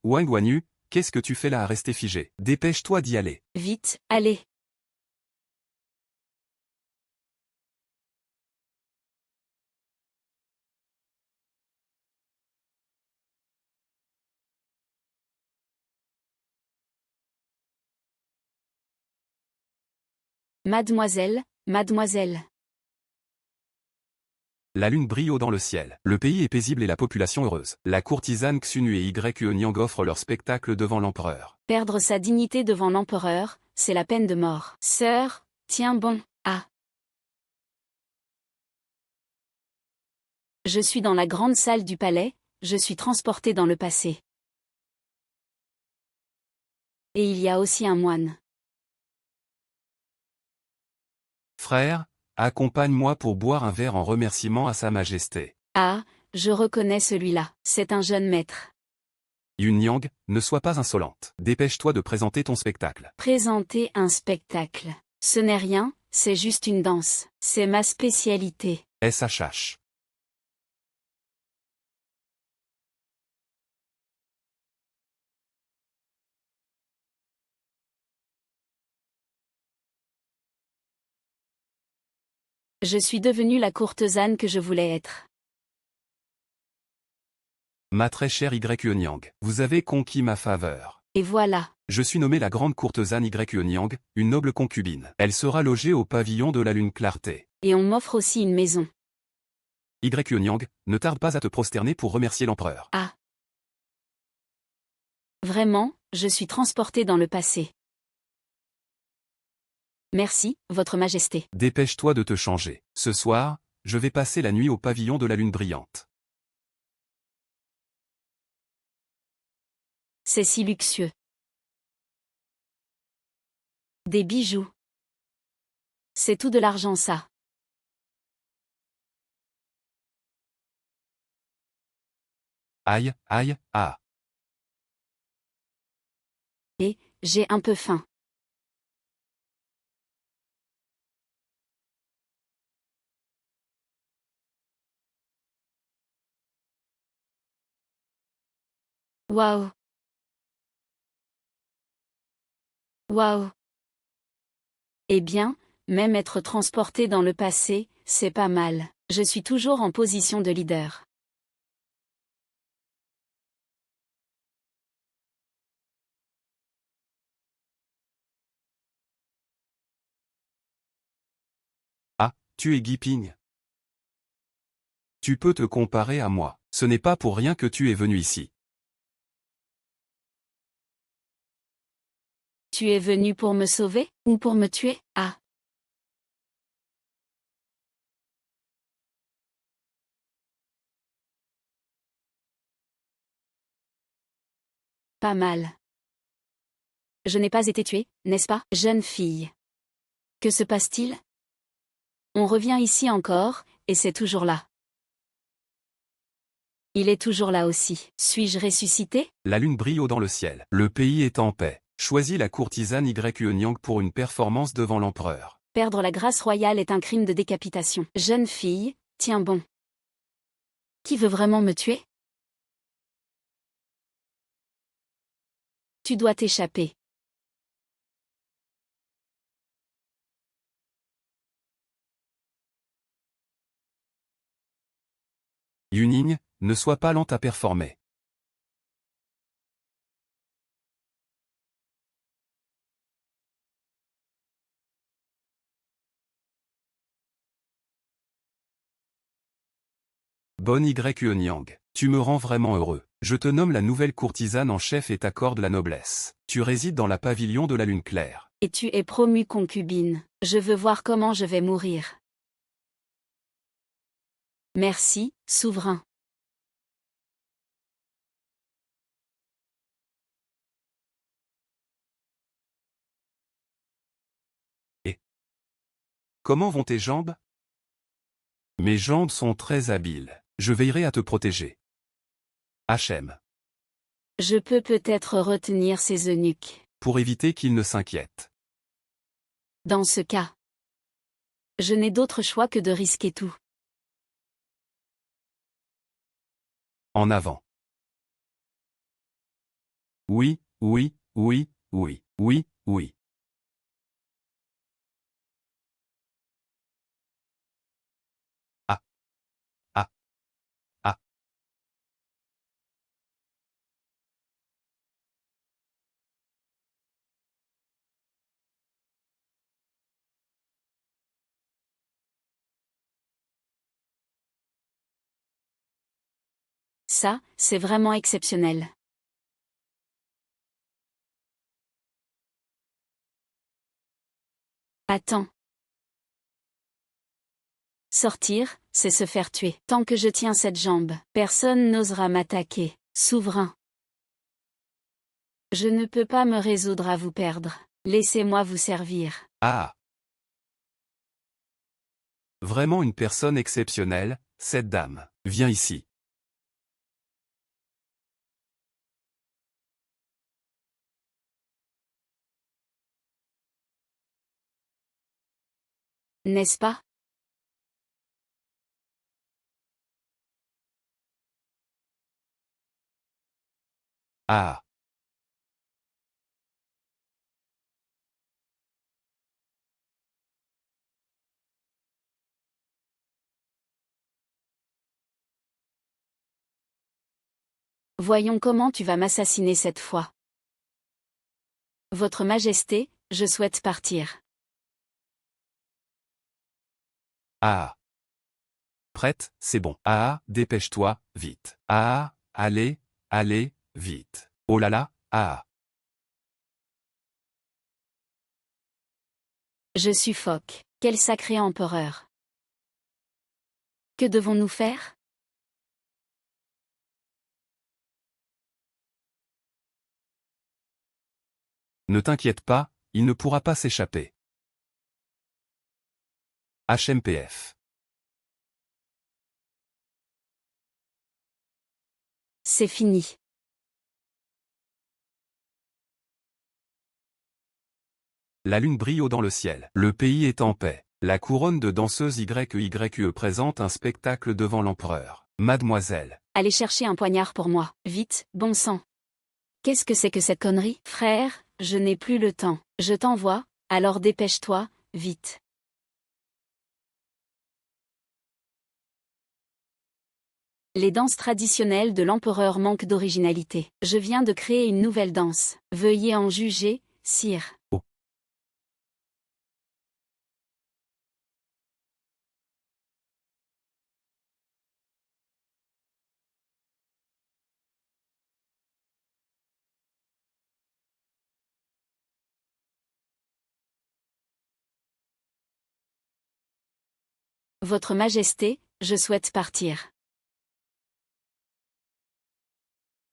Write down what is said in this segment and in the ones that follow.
Wang Wanyu, qu'est-ce que tu fais là à rester figé? Dépêche-toi d'y aller. Vite, allez. Mademoiselle, mademoiselle. La lune brille haut dans le ciel. Le pays est paisible et la population heureuse. La courtisane Xunu et Yeonyang offrent leur spectacle devant l'empereur. Perdre sa dignité devant l'empereur, c'est la peine de mort. Sœur, tiens bon. Ah. Je suis dans la grande salle du palais, je suis transporté dans le passé. Et il y a aussi un moine. Frère, accompagne-moi pour boire un verre en remerciement à Sa Majesté. Ah, je reconnais celui-là, c'est un jeune maître. Yunyang, ne sois pas insolente. Dépêche-toi de présenter ton spectacle. Présenter un spectacle. Ce n'est rien, c'est juste une danse. C'est ma spécialité. SHH. Je suis devenue la courtisane que je voulais être. Ma très chère Yeonyang, vous avez conquis ma faveur. Et voilà. Je suis nommée la grande courtisane Yeonyang, une noble concubine. Elle sera logée au pavillon de la lune clarté. Et on m'offre aussi une maison. Yeonyang, ne tarde pas à te prosterner pour remercier l'empereur. Ah. Vraiment, je suis transportée dans le passé. Merci, Votre Majesté. Dépêche-toi de te changer. Ce soir, je vais passer la nuit au pavillon de la lune brillante. C'est si luxueux. Des bijoux. C'est tout de l'argent ça. Aïe, aïe, ah. Et, j'ai un peu faim. Waouh. Waouh. Eh bien, même être transporté dans le passé, c'est pas mal. Je suis toujours en position de leader. Ah, tu es Guiping. Tu peux te comparer à moi. Ce n'est pas pour rien que tu es venu ici. Tu es venu pour me sauver, ou pour me tuer? Ah. Pas mal. Je n'ai pas été tuée, n'est-ce pas, jeune fille? Que se passe-t-il? On revient ici encore, et c'est toujours là. Il est toujours là aussi. Suis-je ressuscité? La lune brille haut dans le ciel. Le pays est en paix. Choisis la courtisane Yeonyang pour une performance devant l'empereur. Perdre la grâce royale est un crime de décapitation. Jeune fille, tiens bon. Qui veut vraiment me tuer? Tu dois t'échapper. Yuning, ne sois pas lente à performer. Bonne Yeonyang, tu me rends vraiment heureux. Je te nomme la nouvelle courtisane en chef et t'accorde la noblesse. Tu résides dans la pavillon de la lune claire. Et tu es promue concubine. Je veux voir comment je vais mourir. Merci, souverain. Et comment vont tes jambes? Mes jambes sont très habiles. Je veillerai à te protéger. HM. Je peux peut-être retenir ces eunuques. Pour éviter qu'ils ne s'inquiètent. Dans ce cas, je n'ai d'autre choix que de risquer tout. En avant. Oui, oui, oui, oui, oui, oui. Ah, ah, ah. Ça, c'est vraiment exceptionnel. Attends. Sortir, c'est se faire tuer. Tant que je tiens cette jambe, personne n'osera m'attaquer. Souverain. Je ne peux pas me résoudre à vous perdre. Laissez-moi vous servir. Ah. Vraiment une personne exceptionnelle, cette dame. Viens ici. N'est-ce pas? Ah. Voyons comment tu vas m'assassiner cette fois. Votre Majesté, je souhaite partir. Ah. Prête, c'est bon. Ah, dépêche-toi, vite. Ah, allez, allez, vite. Oh là là, ah. Je suffoque. Quel sacré empereur. Que devons-nous faire? Ne t'inquiète pas, il ne pourra pas s'échapper. HMPF. C'est fini. La lune brille haut dans le ciel. Le pays est en paix. La couronne de danseuse YYE présente un spectacle devant l'empereur. Mademoiselle. Allez chercher un poignard pour moi. Vite, bon sang. Qu'est-ce que c'est que cette connerie? Frère, je n'ai plus le temps. Je t'envoie, alors dépêche-toi, vite. Les danses traditionnelles de l'empereur manquent d'originalité. Je viens de créer une nouvelle danse. Veuillez en juger, sire. Oh. Votre Majesté, je souhaite partir.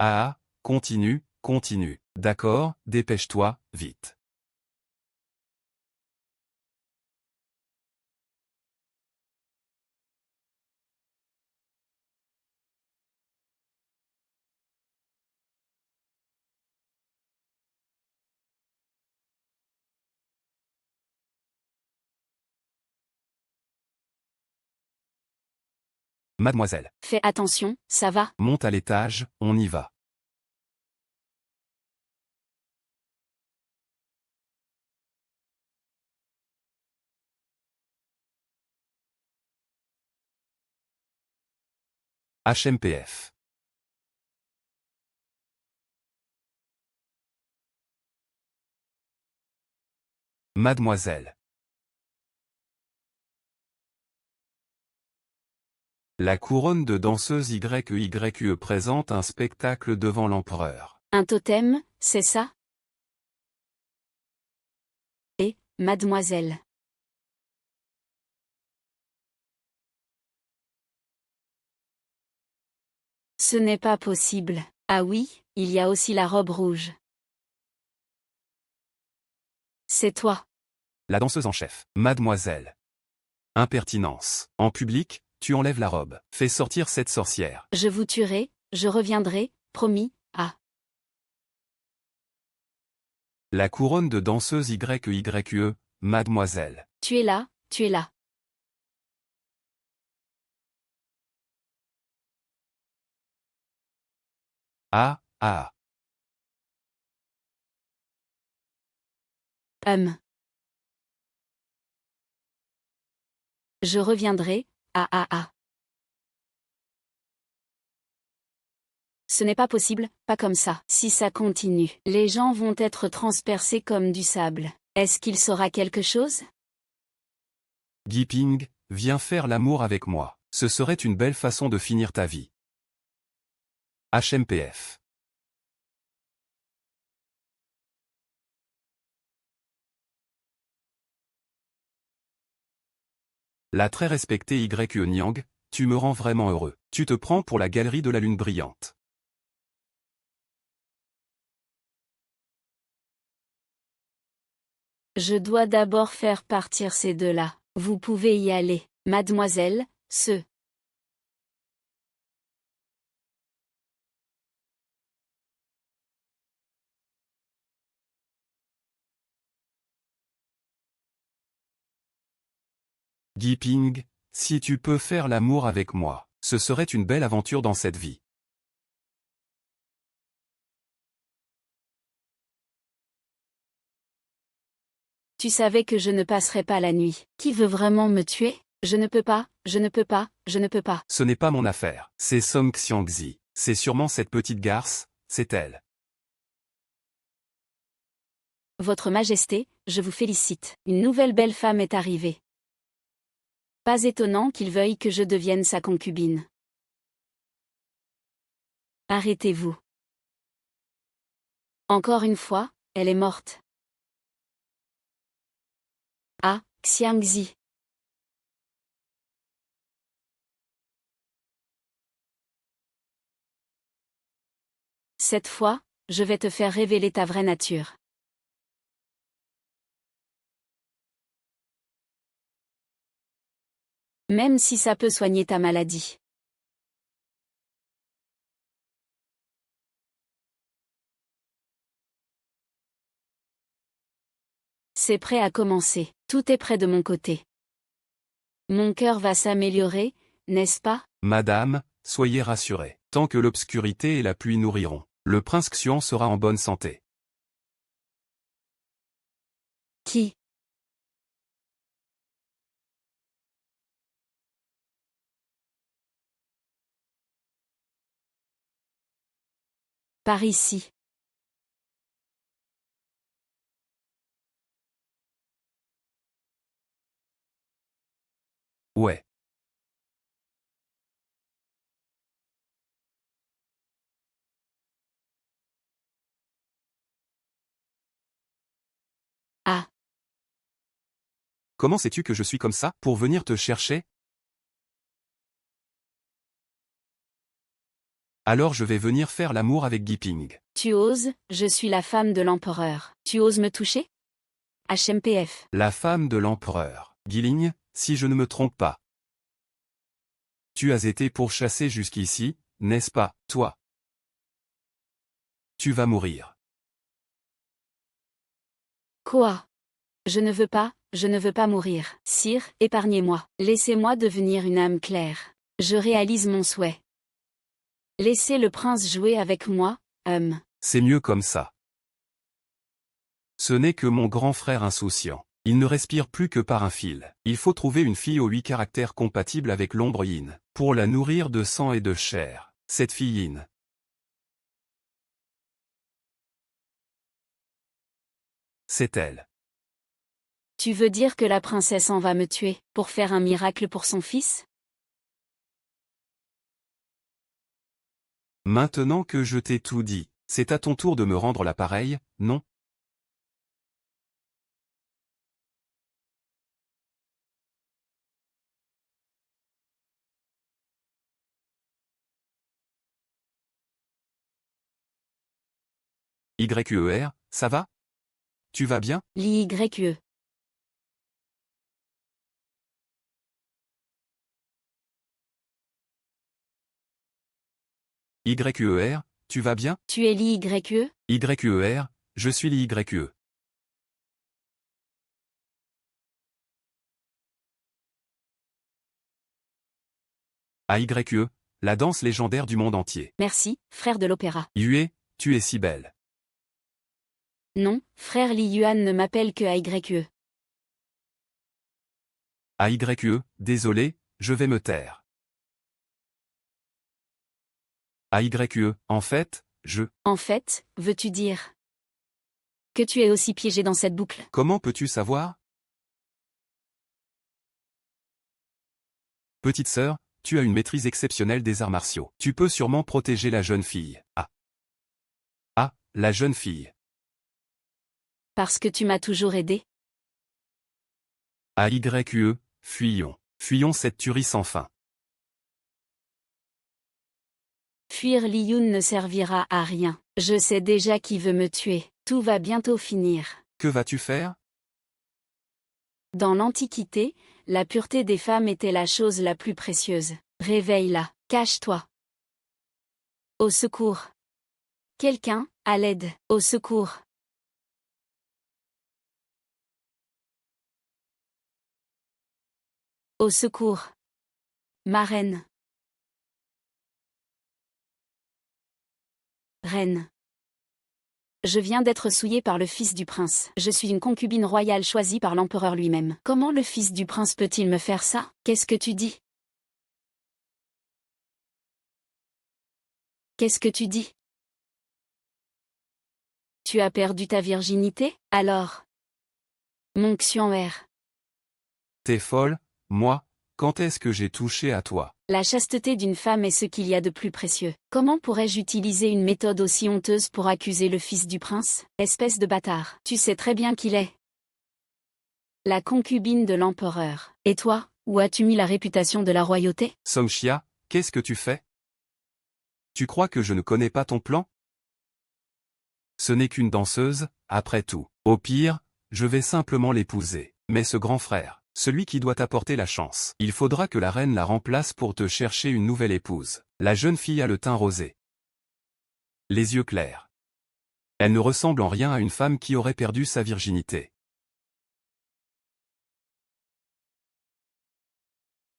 Ah, continue, continue. D'accord, dépêche-toi, vite. Mademoiselle. Fais attention, ça va? Monte à l'étage, on y va. HMPF. Mademoiselle. La couronne de danseuse YYE présente un spectacle devant l'empereur. Un totem, c'est ça? Et, mademoiselle. Ce n'est pas possible. Ah oui, il y a aussi la robe rouge. C'est toi. La danseuse en chef. Mademoiselle. Impertinence. En public, tu enlèves la robe. Fais sortir cette sorcière. Je vous tuerai, je reviendrai, promis, ah. La couronne de danseuse YYE, mademoiselle. Tu es là, tu es là. Ah, ah. Je reviendrai, Ce n'est pas possible, pas comme ça. Si ça continue, les gens vont être transpercés comme du sable. Est-ce qu'il saura quelque chose? Guy Ping, viens faire l'amour avec moi. Ce serait une belle façon de finir ta vie. HMPF. La très respectée YE Niang, tu me rends vraiment heureux. Tu te prends pour la galerie de la lune brillante. Je dois d'abord faire partir ces deux-là. Vous pouvez y aller, mademoiselle, Guy Ping, si tu peux faire l'amour avec moi, ce serait une belle aventure dans cette vie. Tu savais que je ne passerai pas la nuit. Qui veut vraiment me tuer? Je ne peux pas, je ne peux pas, je ne peux pas. Ce n'est pas mon affaire. C'est Song Xiangzi. C'est sûrement cette petite garce, c'est elle. Votre Majesté, je vous félicite. Une nouvelle belle femme est arrivée. Pas étonnant qu'il veuille que je devienne sa concubine. Arrêtez-vous. Encore une fois, elle est morte. Ah, Xiangzi. Cette fois, je vais te faire révéler ta vraie nature. Même si ça peut soigner ta maladie. C'est prêt à commencer. Tout est prêt de mon côté. Mon cœur va s'améliorer, n'est-ce pas? Madame, soyez rassurée. Tant que l'obscurité et la pluie nourriront, le prince Xian sera en bonne santé. Qui? Par ici. Ouais. Ah. Comment sais-tu que je suis comme ça, pour venir te chercher? Alors je vais venir faire l'amour avec Guy Ping. Tu oses, je suis la femme de l'empereur. Tu oses me toucher? HMPF. La femme de l'empereur. Guiling, si je ne me trompe pas. Tu as été pourchassé jusqu'ici, n'est-ce pas, toi? Tu vas mourir. Quoi? Je ne veux pas mourir. Sire, épargnez-moi. Laissez-moi devenir une âme claire. Je réalise mon souhait. Laissez le prince jouer avec moi, C'est mieux comme ça. Ce n'est que mon grand frère insouciant. Il ne respire plus que par un fil. Il faut trouver une fille aux 8 caractères compatibles avec l'ombre yin, pour la nourrir de sang et de chair. Cette fille yin. C'est elle. Tu veux dire que la princesse en va me tuer, pour faire un miracle pour son fils? Maintenant que je t'ai tout dit, c'est à ton tour de me rendre l'appareil, non? YER, ça va? Tu vas bien? L'YE. YER, tu vas bien? Tu es l'YE? YER, je suis l'YE. AYE, la danse légendaire du monde entier. Merci, frère de l'opéra. Yue, tu es si belle. Non, frère Li Yuan ne m'appelle que AYE. AYE, désolé, je vais me taire. AYE, en fait, En fait, veux-tu dire que tu es aussi piégé dans cette boucle? Comment peux-tu savoir? Petite sœur, tu as une maîtrise exceptionnelle des arts martiaux. Tu peux sûrement protéger la jeune fille. Ah. Ah, la jeune fille. Parce que tu m'as toujours aidé? AYE, fuyons. Fuyons cette tuerie sans fin. Fuir Li Yun ne servira à rien. Je sais déjà qui veut me tuer. Tout va bientôt finir. Que vas-tu faire? Dans l'Antiquité, la pureté des femmes était la chose la plus précieuse. Réveille-la, cache-toi. Au secours. Quelqu'un, à l'aide, au secours. Au secours. Ma reine. Reine. Je viens d'être souillée par le fils du prince. Je suis une concubine royale choisie par l'empereur lui-même. Comment le fils du prince peut-il me faire ça? Qu'est-ce que tu dis? Qu'est-ce que tu dis? Tu as perdu ta virginité, alors? Mon Xuan'er. T'es folle, moi, quand est-ce que j'ai touché à toi? La chasteté d'une femme est ce qu'il y a de plus précieux. Comment pourrais-je utiliser une méthode aussi honteuse pour accuser le fils du prince? Espèce de bâtard. Tu sais très bien qu'il est la concubine de l'empereur. Et toi, où as-tu mis la réputation de la royauté? Songxia, qu'est-ce que tu fais? Tu crois que je ne connais pas ton plan? Ce n'est qu'une danseuse, après tout. Au pire, je vais simplement l'épouser. Mais ce grand frère, celui qui doit apporter la chance, il faudra que la reine la remplace pour te chercher une nouvelle épouse. La jeune fille a le teint rosé, les yeux clairs. Elle ne ressemble en rien à une femme qui aurait perdu sa virginité.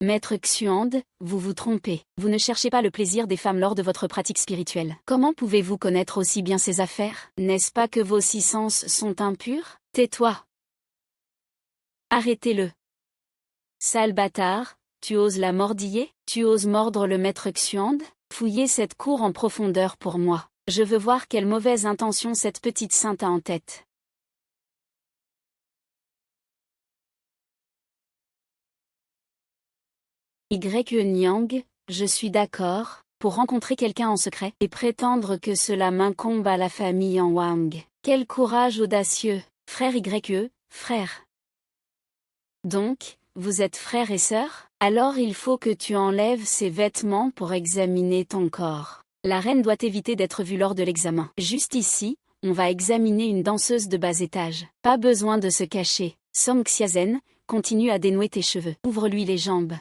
Maître Xuand, vous vous trompez. Vous ne cherchez pas le plaisir des femmes lors de votre pratique spirituelle. Comment pouvez-vous connaître aussi bien ces affaires? N'est-ce pas que vos 6 sens sont impurs? Tais-toi. Arrêtez-le. Sale bâtard, tu oses la mordiller? Tu oses mordre le maître Xuand? Fouillez cette cour en profondeur pour moi. Je veux voir quelle mauvaise intention cette petite sainte a en tête. Y. Niang, je suis d'accord, pour rencontrer quelqu'un en secret, et prétendre que cela m'incombe à la famille en Wang. Quel courage audacieux, frère Y. Frère. Donc, vous êtes frère et sœur? Alors il faut que tu enlèves ces vêtements pour examiner ton corps. La reine doit éviter d'être vue lors de l'examen. Juste ici, on va examiner une danseuse de bas étage. Pas besoin de se cacher. Song Xiazen, continue à dénouer tes cheveux. Ouvre-lui les jambes.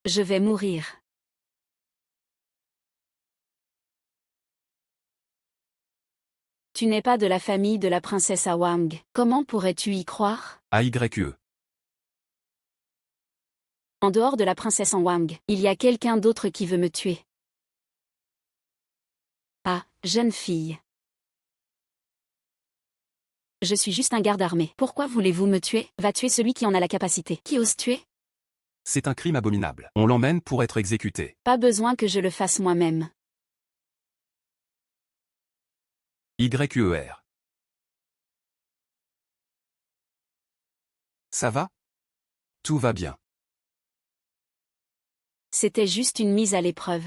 Je vais mourir. Tu n'es pas de la famille de la princesse Awang. Comment pourrais-tu y croire? AYE. En dehors de la princesse Awang, il y a quelqu'un d'autre qui veut me tuer. Ah, jeune fille. Je suis juste un garde armé. Pourquoi voulez-vous me tuer? Va tuer celui qui en a la capacité. Qui ose tuer? C'est un crime abominable. On l'emmène pour être exécuté. Pas besoin que je le fasse moi-même. YER. Ça va? Tout va bien. C'était juste une mise à l'épreuve.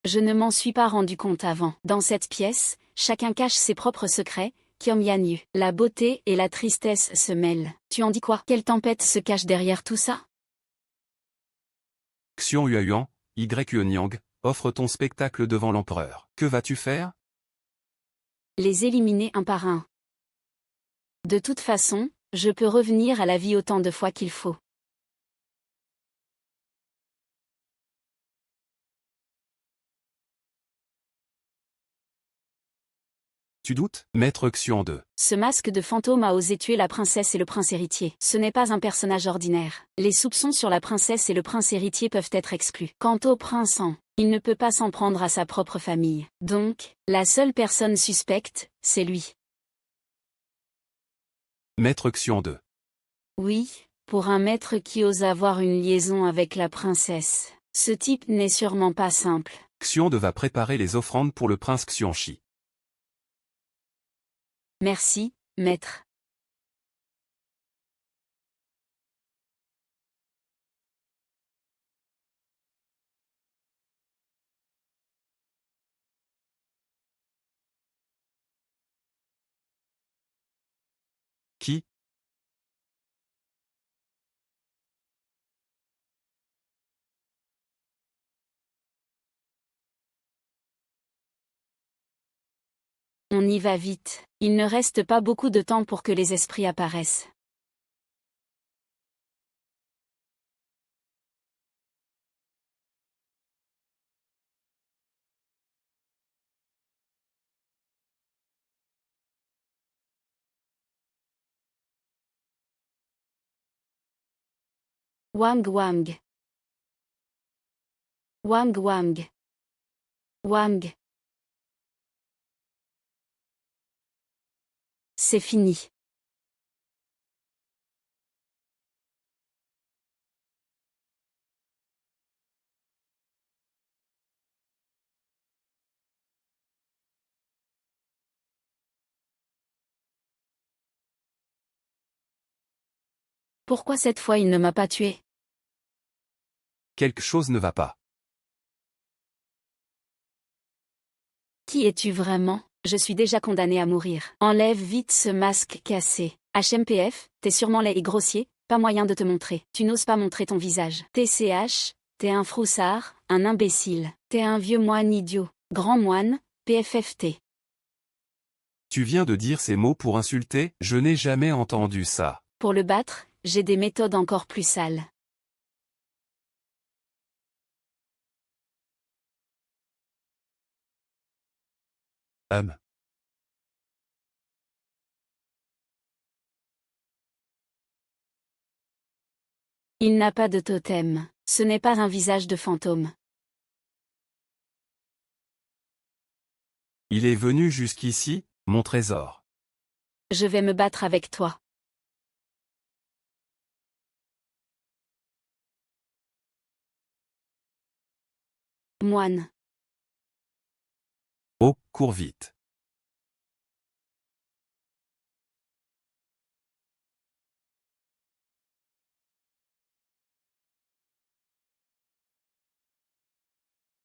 Je ne m'en suis pas rendu compte avant. Dans cette pièce, chacun cache ses propres secrets. Kiom Yanyu. La beauté et la tristesse se mêlent. Tu en dis quoi? Quelle tempête se cache derrière tout ça? Xion Yuan, YE Niang, offre ton spectacle devant l'empereur. Que vas-tu faire? Les éliminer un par un. De toute façon, je peux revenir à la vie autant de fois qu'il faut. Tu doutes? Maître Xian 2. Ce masque de fantôme a osé tuer la princesse et le prince héritier. Ce n'est pas un personnage ordinaire. Les soupçons sur la princesse et le prince héritier peuvent être exclus. Quant au prince Han, il ne peut pas s'en prendre à sa propre famille. Donc, la seule personne suspecte, c'est lui. Maître Xian 2. Oui, pour un maître qui ose avoir une liaison avec la princesse. Ce type n'est sûrement pas simple. Xian 2 va préparer les offrandes pour le prince Xianxi. Merci, maître. Qui? On y va vite. Il ne reste pas beaucoup de temps pour que les esprits apparaissent. Wang Wang. Wang Wang. Wang. C'est fini. Pourquoi cette fois il ne m'a pas tué? Quelque chose ne va pas. Qui es-tu vraiment? Je suis déjà condamné à mourir. Enlève vite ce masque cassé. HMPF, t'es sûrement laid et grossier, pas moyen de te montrer. Tu n'oses pas montrer ton visage. TCH, t'es un froussard, un imbécile. T'es un vieux moine idiot. Grand moine, PFFT. Tu viens de dire ces mots pour insulter? Je n'ai jamais entendu ça. Pour le battre, j'ai des méthodes encore plus sales. Il n'a pas de totem. Ce n'est pas un visage de fantôme. Il est venu jusqu'ici, mon trésor. Je vais me battre avec toi. Moine. Oh, cours vite.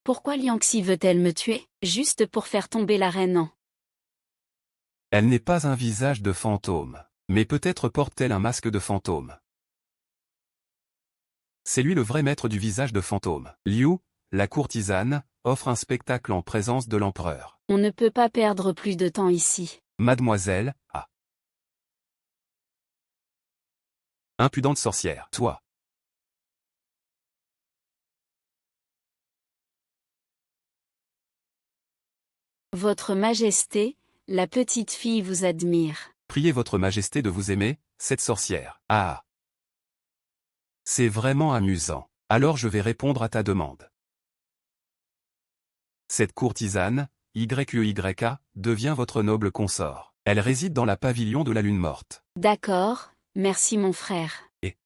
Pourquoi Liangxi veut-elle me tuer? Juste pour faire tomber la reine An. Elle n'est pas un visage de fantôme. Mais peut-être porte-t-elle un masque de fantôme. C'est lui le vrai maître du visage de fantôme. Liu, la courtisane, offre un spectacle en présence de l'empereur. On ne peut pas perdre plus de temps ici. Mademoiselle, ah. Impudente sorcière, toi. Votre Majesté, la petite fille vous admire. Priez votre majesté de vous aimer, cette sorcière. Ah. C'est vraiment amusant. Alors je vais répondre à ta demande. Cette courtisane, YEYA, devient votre noble consort. Elle réside dans la pavillon de la Lune morte. D'accord, merci mon frère. Et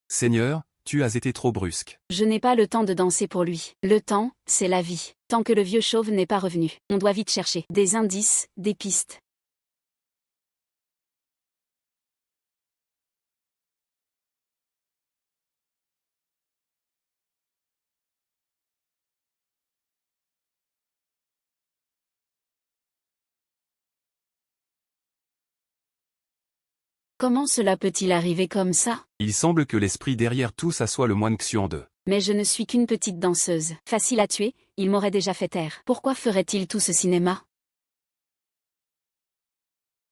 Seigneur, tu as été trop brusque. Je n'ai pas le temps de danser pour lui. Le temps, c'est la vie. Tant que le vieux chauve n'est pas revenu, on doit vite chercher des indices, des pistes. Comment cela peut-il arriver comme ça? Il semble que l'esprit derrière tout ça soit le moine Xian 2. Mais je ne suis qu'une petite danseuse. Facile à tuer, il m'aurait déjà fait taire. Pourquoi ferait-il tout ce cinéma?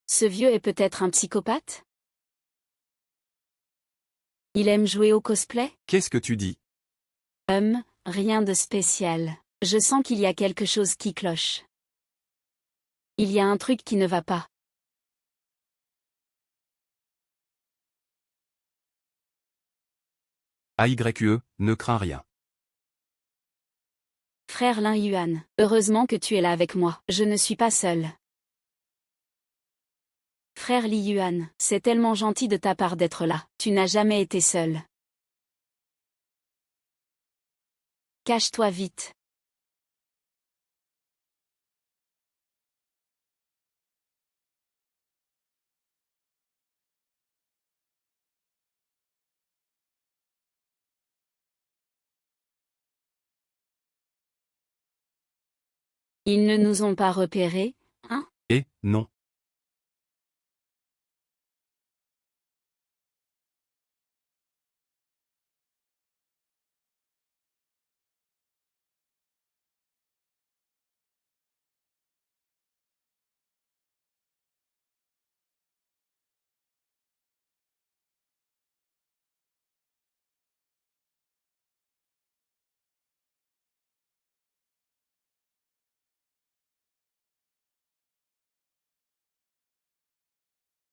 Ce vieux est peut-être un psychopathe? Il aime jouer au cosplay? Qu'est-ce que tu dis? Rien de spécial. Je sens qu'il y a quelque chose qui cloche. Il y a un truc qui ne va pas. AYE, ne crains rien. Frère Lin Yuan, heureusement que tu es là avec moi. Je ne suis pas seul. Frère Li Yuan, c'est tellement gentil de ta part d'être là. Tu n'as jamais été seul. Cache-toi vite. Ils ne nous ont pas repérés, hein? Et, non.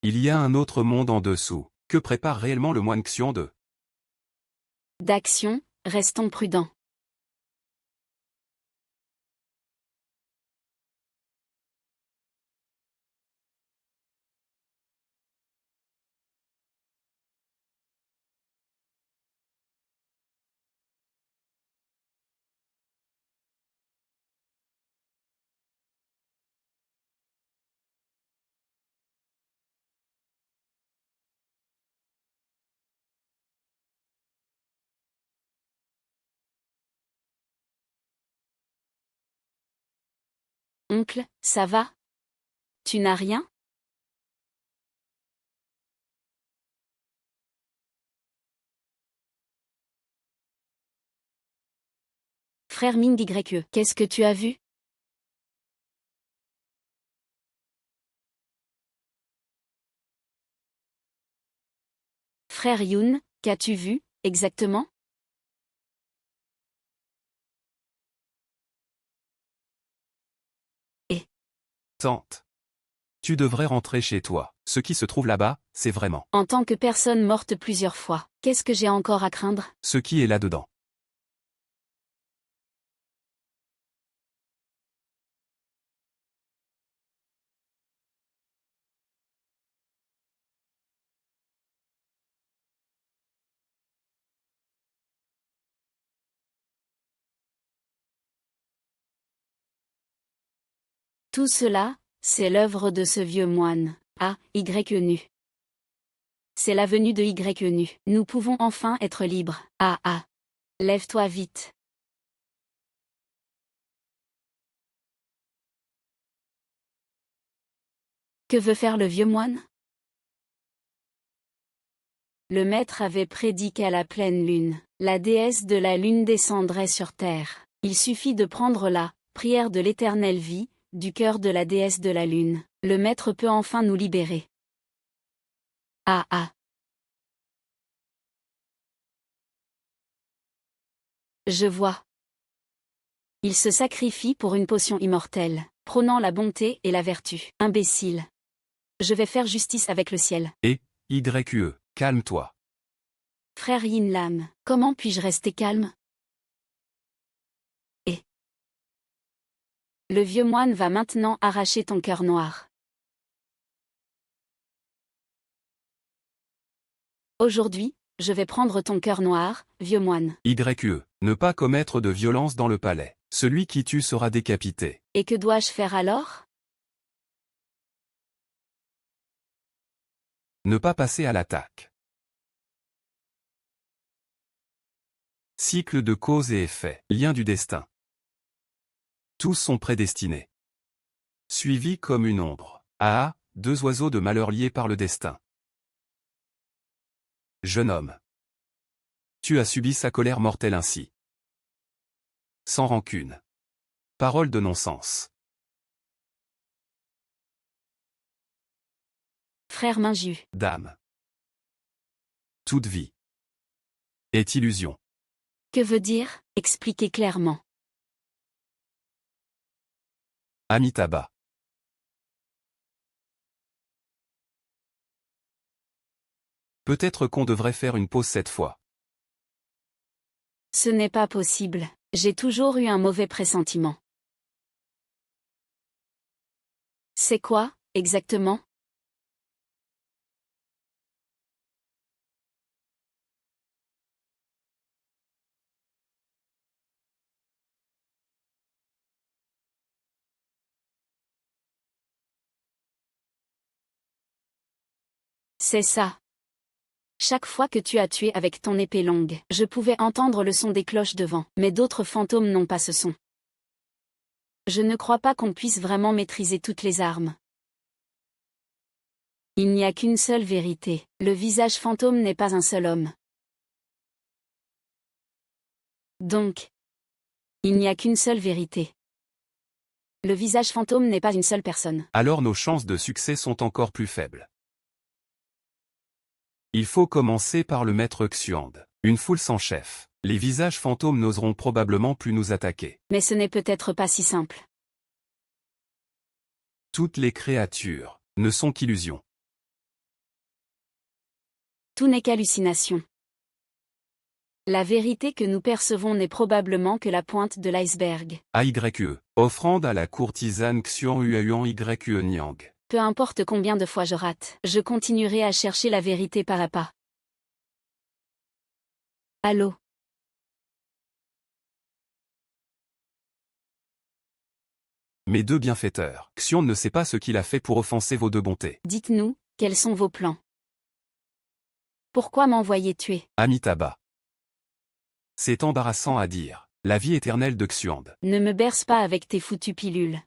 Il y a un autre monde en dessous. Que prépare réellement le moine Xion de? D'action, restons prudents. Oncle, ça va? Tu n'as rien? Frère Ming YE, qu'est-ce que tu as vu? Frère Yun, qu'as-tu vu, exactement? Tante. Tu devrais rentrer chez toi. Ce qui se trouve là-bas, c'est vraiment. En tant que personne morte plusieurs fois, qu'est-ce que j'ai encore à craindre? Ce qui est là-dedans. Tout cela, c'est l'œuvre de ce vieux moine, YENU. C'est la venue de YENU. Nous pouvons enfin être libres. Lève-toi vite. Que veut faire le vieux moine? Le maître avait prédit qu'à la pleine lune, la déesse de la lune descendrait sur terre. Il suffit de prendre la prière de l'éternelle vie, du cœur de la déesse de la lune. Le maître peut enfin nous libérer. Je vois. Il se sacrifie pour une potion immortelle, prônant la bonté et la vertu. Imbécile. Je vais faire justice avec le ciel. Et, YE, calme-toi. Frère Yin Lam, comment puis-je rester calme? Le vieux moine va maintenant arracher ton cœur noir. Aujourd'hui, je vais prendre ton cœur noir, vieux moine. YE, ne pas commettre de violence dans le palais. Celui qui tue sera décapité. Et que dois-je faire alors? Ne pas passer à l'attaque. Cycle de cause et effet. Lien du destin. Tous sont prédestinés. Suivis comme une ombre. Deux oiseaux de malheur liés par le destin. Jeune homme. Tu as subi sa colère mortelle ainsi. Sans rancune. Parole de non-sens. Frère Minju. Dame. Toute vie est illusion. Que veut dire, expliquez clairement. Amitabha. Peut-être qu'on devrait faire une pause cette fois. Ce n'est pas possible. J'ai toujours eu un mauvais pressentiment. C'est quoi, exactement? C'est ça. Chaque fois que tu as tué avec ton épée longue, je pouvais entendre le son des cloches devant, mais d'autres fantômes n'ont pas ce son. Je ne crois pas qu'on puisse vraiment maîtriser toutes les armes. Il n'y a qu'une seule vérité, le visage fantôme n'est pas un seul homme. Donc, il n'y a qu'une seule vérité. Le visage fantôme n'est pas une seule personne. Alors nos chances de succès sont encore plus faibles. Il faut commencer par le maître Xuand. Une foule sans chef. Les visages fantômes n'oseront probablement plus nous attaquer. Mais ce n'est peut-être pas si simple. Toutes les créatures ne sont qu'illusions. Tout n'est qu'hallucination. La vérité que nous percevons n'est probablement que la pointe de l'iceberg. AYE. Offrande à la courtisane Xian Huayuan YE Niang. Peu importe combien de fois je rate, je continuerai à chercher la vérité pas à pas. Allô? Mes deux bienfaiteurs. Xian ne sait pas ce qu'il a fait pour offenser vos deux bontés. Dites-nous, quels sont vos plans? Pourquoi m'envoyer tuer? Amitabha. C'est embarrassant à dire. La vie éternelle de Xuand. Ne me berce pas avec tes foutues pilules.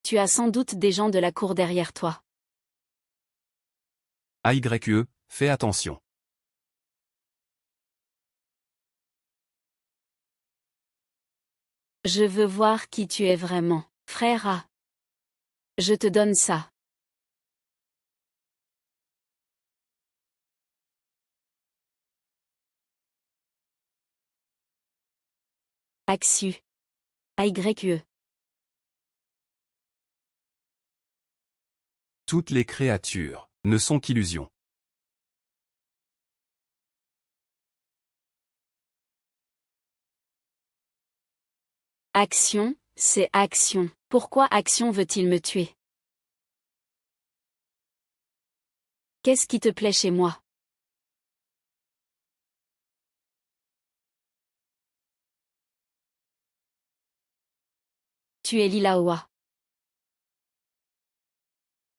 Tu as sans doute des gens de la cour derrière toi. AYE, fais attention. Je veux voir qui tu es vraiment, frère A. Je te donne ça. Axu. AYE. Toutes les créatures ne sont qu'illusions. Action, c'est action. Pourquoi Action veut-il me tuer? Qu'est-ce qui te plaît chez moi? Tu es Lilaoa.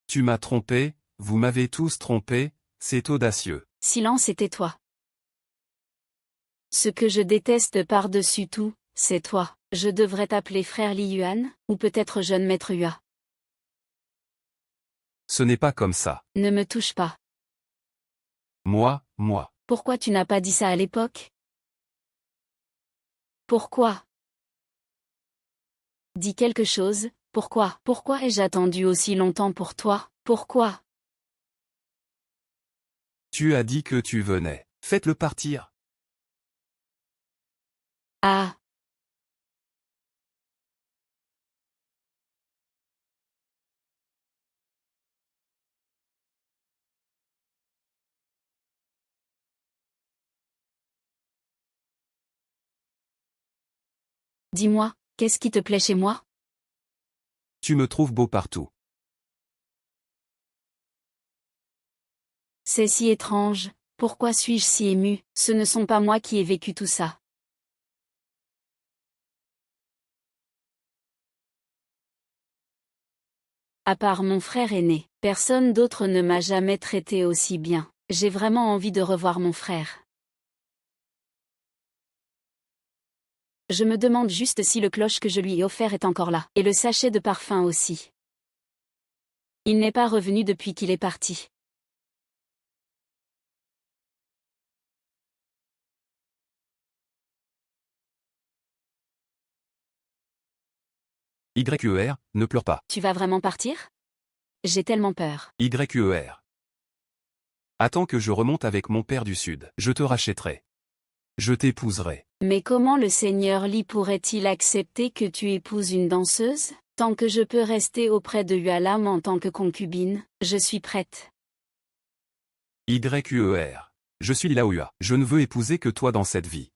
Tu m'as trompé, vous m'avez tous trompé, c'est audacieux. Silence et tais-toi. Ce que je déteste par-dessus tout, c'est toi. Je devrais t'appeler frère Li Yuan, ou peut-être jeune maître Hua. Ce n'est pas comme ça. Ne me touche pas. Moi. Pourquoi tu n'as pas dit ça à l'époque? Pourquoi? Dis quelque chose, pourquoi? Pourquoi ai-je attendu aussi longtemps pour toi? Pourquoi? Tu as dit que tu venais. Faites-le partir. Ah! Dis-moi, qu'est-ce qui te plaît chez moi? Tu me trouves beau partout. C'est si étrange, pourquoi suis-je si ému? Ce ne sont pas moi qui ai vécu tout ça. À part mon frère aîné, personne d'autre ne m'a jamais traité aussi bien. J'ai vraiment envie de revoir mon frère. Je me demande juste si le cloche que je lui ai offert est encore là, et le sachet de parfum aussi. Il n'est pas revenu depuis qu'il est parti. YER, ne pleure pas. Tu vas vraiment partir? J'ai tellement peur. YER. Attends que je remonte avec mon père du Sud. Je te rachèterai. Je t'épouserai. Mais comment le seigneur Li pourrait-il accepter que tu épouses une danseuse? Tant que je peux rester auprès de Yualam en tant que concubine, je suis prête. YUER. Je suis Laoya. Je ne veux épouser que toi dans cette vie.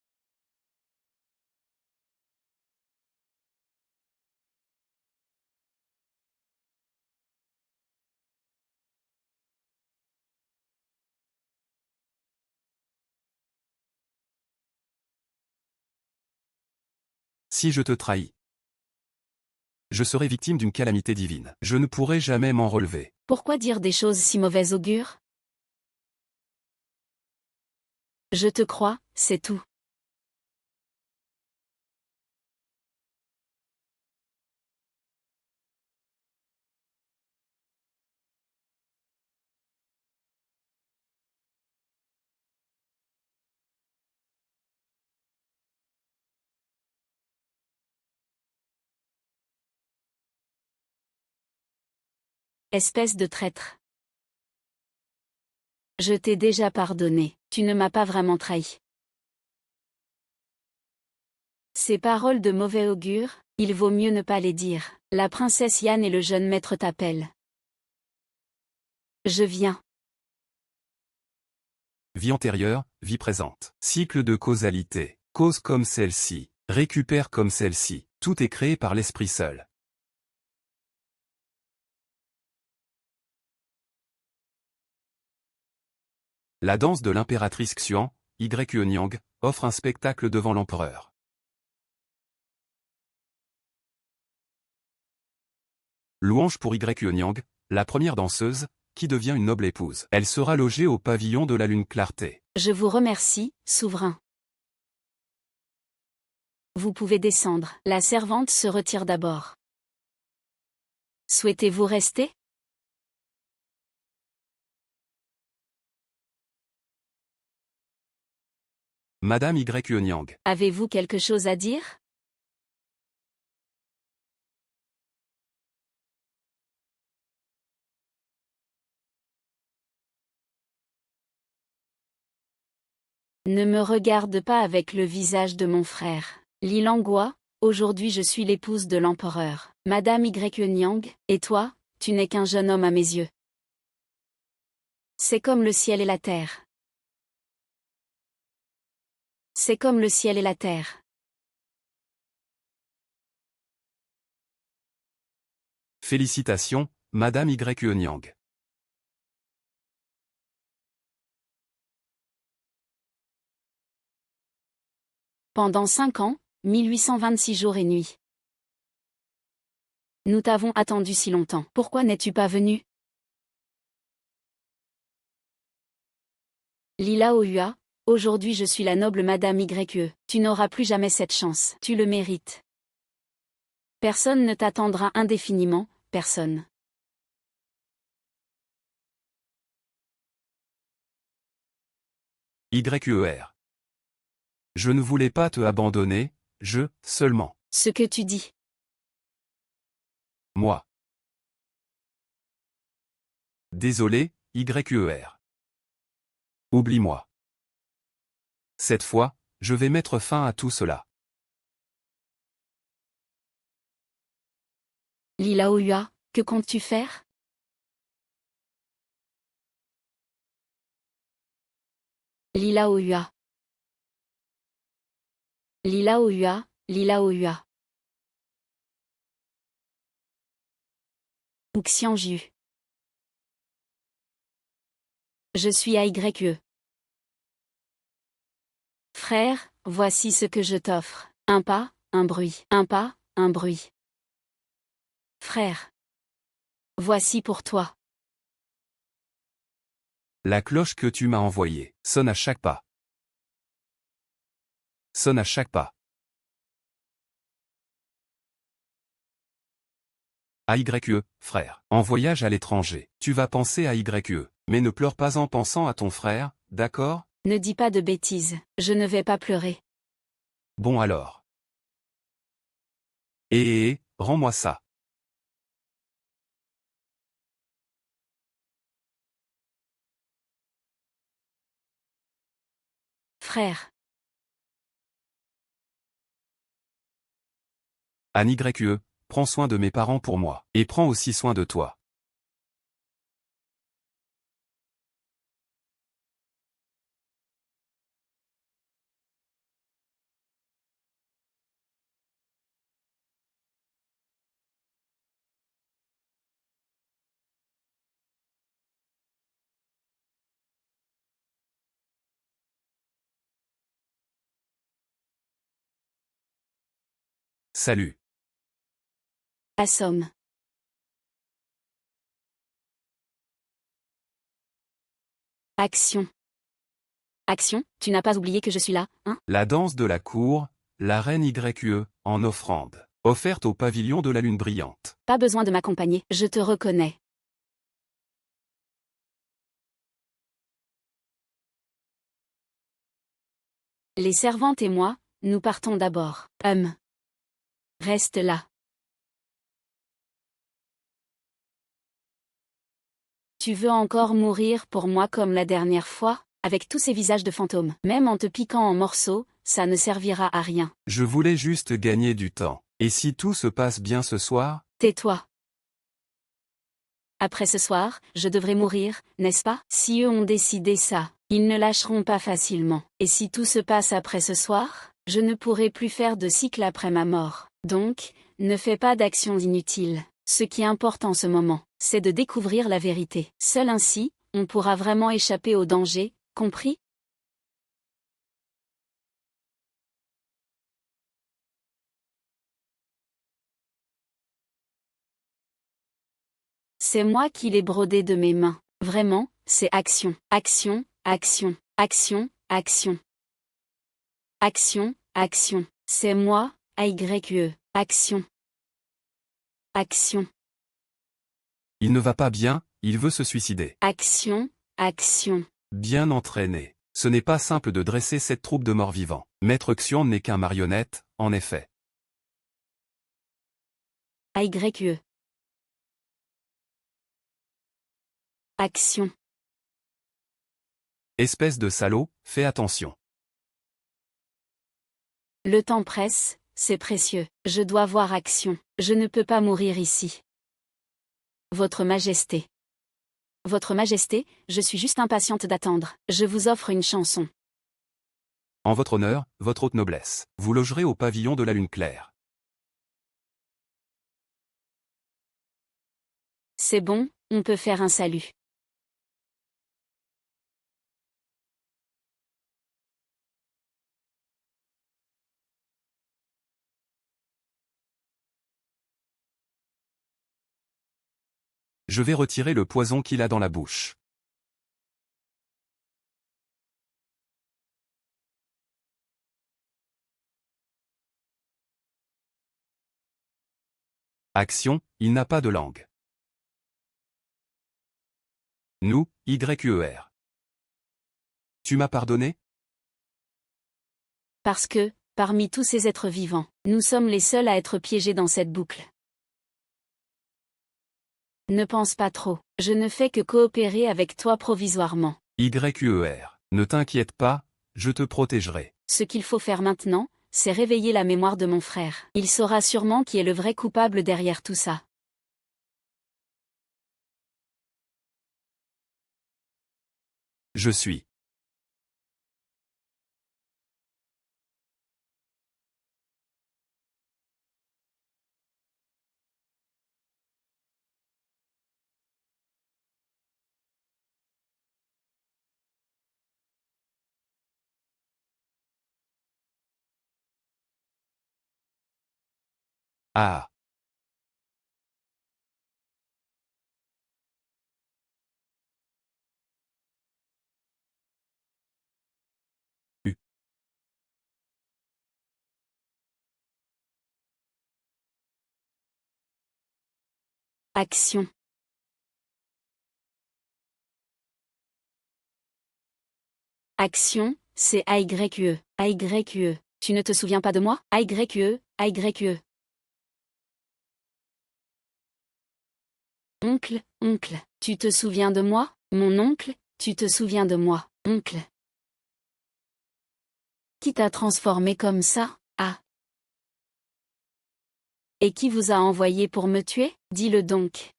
Si je te trahis, je serai victime d'une calamité divine. Je ne pourrai jamais m'en relever. Pourquoi dire des choses si mauvais augure? Je te crois, c'est tout. Espèce de traître. Je t'ai déjà pardonné, tu ne m'as pas vraiment trahi. Ces paroles de mauvais augure, il vaut mieux ne pas les dire. La princesse Yan et le jeune maître t'appellent. Je viens. Vie antérieure, vie présente. Cycle de causalité. Cause comme celle-ci. Récupère comme celle-ci. Tout est créé par l'esprit seul. La danse de l'impératrice Xuan, Yeonyang, offre un spectacle devant l'empereur. Louange pour Yeonyang, la première danseuse, qui devient une noble épouse. Elle sera logée au pavillon de la lune clarté. Je vous remercie, souverain. Vous pouvez descendre. La servante se retire d'abord. Souhaitez-vous rester? Madame Yeonyang. Avez-vous quelque chose à dire? Ne me regarde pas avec le visage de mon frère. Li Langua, aujourd'hui je suis l'épouse de l'empereur. Madame Yeonyang, et toi, tu n'es qu'un jeune homme à mes yeux. C'est comme le ciel et la terre. C'est comme le ciel et la terre. Félicitations, Madame Yeonyang. Pendant 5 ans, 1826 jours et nuits. Nous t'avons attendu si longtemps. Pourquoi n'es-tu pas venu? Lila Oua, aujourd'hui je suis la noble Madame YE. Tu n'auras plus jamais cette chance. Tu le mérites. Personne ne t'attendra indéfiniment, personne. YER. Je ne voulais pas te abandonner, seulement. Ce que tu dis. Moi. Désolé, YER. Oublie-moi. Cette fois, je vais mettre fin à tout cela. Lila Oua, que comptes-tu faire? Lila Oua. Lila Oua, Lila Oua. Xianju. Je suis à YE. Frère, voici ce que je t'offre. Un pas, un bruit. Un pas, un bruit. Frère. Voici pour toi. La cloche que tu m'as envoyée sonne à chaque pas. Sonne à chaque pas. AYE, frère. En voyage à l'étranger, tu vas penser à YE, mais ne pleure pas en pensant à ton frère, d'accord? Ne dis pas de bêtises, je ne vais pas pleurer. Bon alors. Rends-moi ça. frère. Anne YE, prends soin de mes parents pour moi. Et prends aussi soin de toi. Salut. Assomme. Action. Action, tu n'as pas oublié que je suis là, hein? La danse de la cour, la reine YE, en offrande. Offerte au pavillon de la lune brillante. Pas besoin de m'accompagner, je te reconnais. Les servantes et moi, nous partons d'abord. Reste là. Tu veux encore mourir pour moi comme la dernière fois, avec tous ces visages de fantômes. Même en te piquant en morceaux, ça ne servira à rien. Je voulais juste gagner du temps. Et si tout se passe bien ce soir? Tais-toi. Après ce soir, je devrais mourir, n'est-ce pas? Si eux ont décidé ça, ils ne lâcheront pas facilement. Et si tout se passe après ce soir, je ne pourrai plus faire de cycle après ma mort. Donc, ne fais pas d'actions inutiles. Ce qui importe en ce moment, c'est de découvrir la vérité. Seul ainsi, on pourra vraiment échapper au danger, compris? C'est moi qui l'ai brodé de mes mains. Vraiment, c'est action, action, action, action, action. Action, action. C'est moi, AYE. Action. Action. Il ne va pas bien, il veut se suicider. Action, action. Bien entraîné. Ce n'est pas simple de dresser cette troupe de morts-vivants. Maître Xian n'est qu'un marionnette, en effet. AYE. Action. Espèce de salaud, fais attention. Le temps presse, c'est précieux. Je dois voir action. Je ne peux pas mourir ici. Votre Majesté. Votre Majesté, je suis juste impatiente d'attendre. Je vous offre une chanson. En votre honneur, votre haute noblesse. Vous logerez au pavillon de la lune claire. C'est bon, on peut faire un salut. Je vais retirer le poison qu'il a dans la bouche. Action, il n'a pas de langue. Nous, YER. Tu m'as pardonné? Parce que, parmi tous ces êtres vivants, nous sommes les seuls à être piégés dans cette boucle. Ne pense pas trop, je ne fais que coopérer avec toi provisoirement. YER. Ne t'inquiète pas, je te protégerai. Ce qu'il faut faire maintenant, c'est réveiller la mémoire de mon frère. Il saura sûrement qui est le vrai coupable derrière tout ça. Je suis. Ah. U. Action. Action, c'est AYE. AYE. Tu ne te souviens pas de moi? AYE, AYE. Oncle, oncle, tu te souviens de moi? Mon oncle, tu te souviens de moi, oncle. Qui t'a transformé comme ça? Ah. Et qui vous a envoyé pour me tuer? Dis-le donc.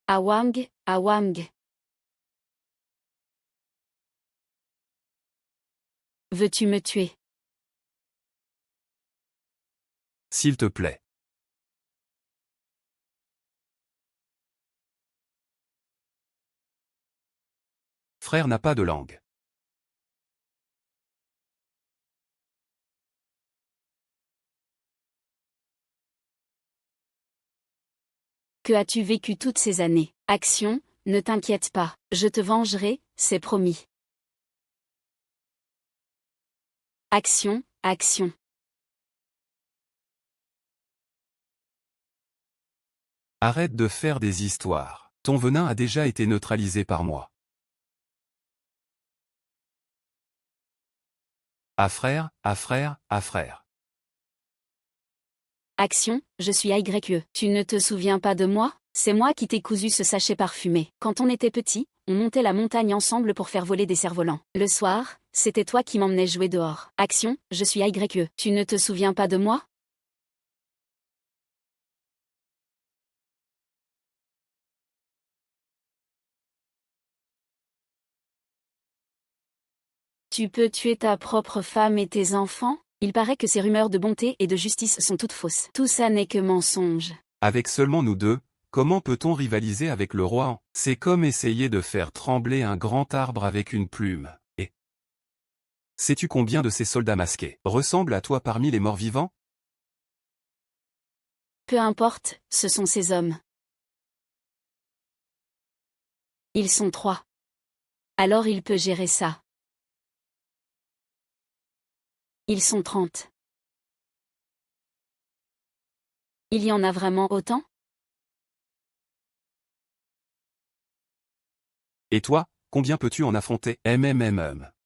Awang, Awang. Veux-tu me tuer? S'il te plaît. Frère n'a pas de langue. Que as-tu vécu toutes ces années? Action, ne t'inquiète pas, je te vengerai, c'est promis. Action, action. Arrête de faire des histoires. Ton venin a déjà été neutralisé par moi. À frère, à frère, à frère. Action, je suis YE. Tu ne te souviens pas de moi? C'est moi qui t'ai cousu ce sachet parfumé. Quand on était petit, on montait la montagne ensemble pour faire voler des cerfs-volants. Le soir, c'était toi qui m'emmenais jouer dehors. Action, je suis YE. Tu ne te souviens pas de moi? Tu peux tuer ta propre femme et tes enfants? Il paraît que ces rumeurs de bonté et de justice sont toutes fausses. Tout ça n'est que mensonge. Avec seulement nous deux, comment peut-on rivaliser avec le roi? C'est comme essayer de faire trembler un grand arbre avec une plume. Et sais-tu combien de ces soldats masqués ressemblent à toi parmi les morts vivants? Peu importe, ce sont ces hommes. Ils sont 3. Alors il peut gérer ça. Ils sont 30. Il y en a vraiment autant? Et toi, combien peux-tu en affronter?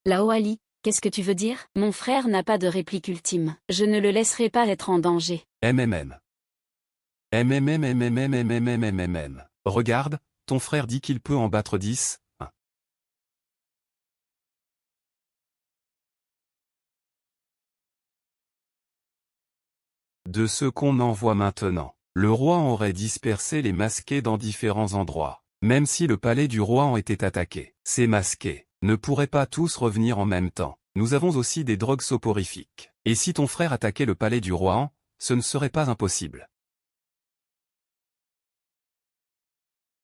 Lao Ali, qu'est-ce que tu veux dire? Mon frère n'a pas de réplique ultime. Je ne le laisserai pas être en danger. Regarde, ton frère dit qu'il peut en battre 10. De ce qu'on en voit maintenant, le roi aurait dispersé les masqués dans différents endroits. Même si le palais du roi en était attaqué, ces masqués ne pourraient pas tous revenir en même temps. Nous avons aussi des drogues soporifiques. Et si ton frère attaquait le palais du roi, ce ne serait pas impossible.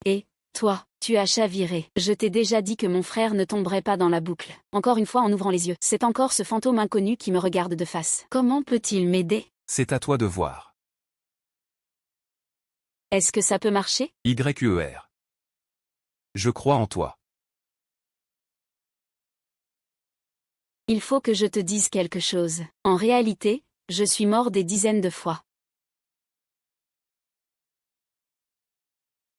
Et, toi, tu as chaviré. Je t'ai déjà dit que mon frère ne tomberait pas dans la boucle. Encore une fois en ouvrant les yeux, c'est encore ce fantôme inconnu qui me regarde de face. Comment peut-il m'aider? C'est à toi de voir. Est-ce que ça peut marcher? YER. Je crois en toi. Il faut que je te dise quelque chose. En réalité, je suis mort des dizaines de fois.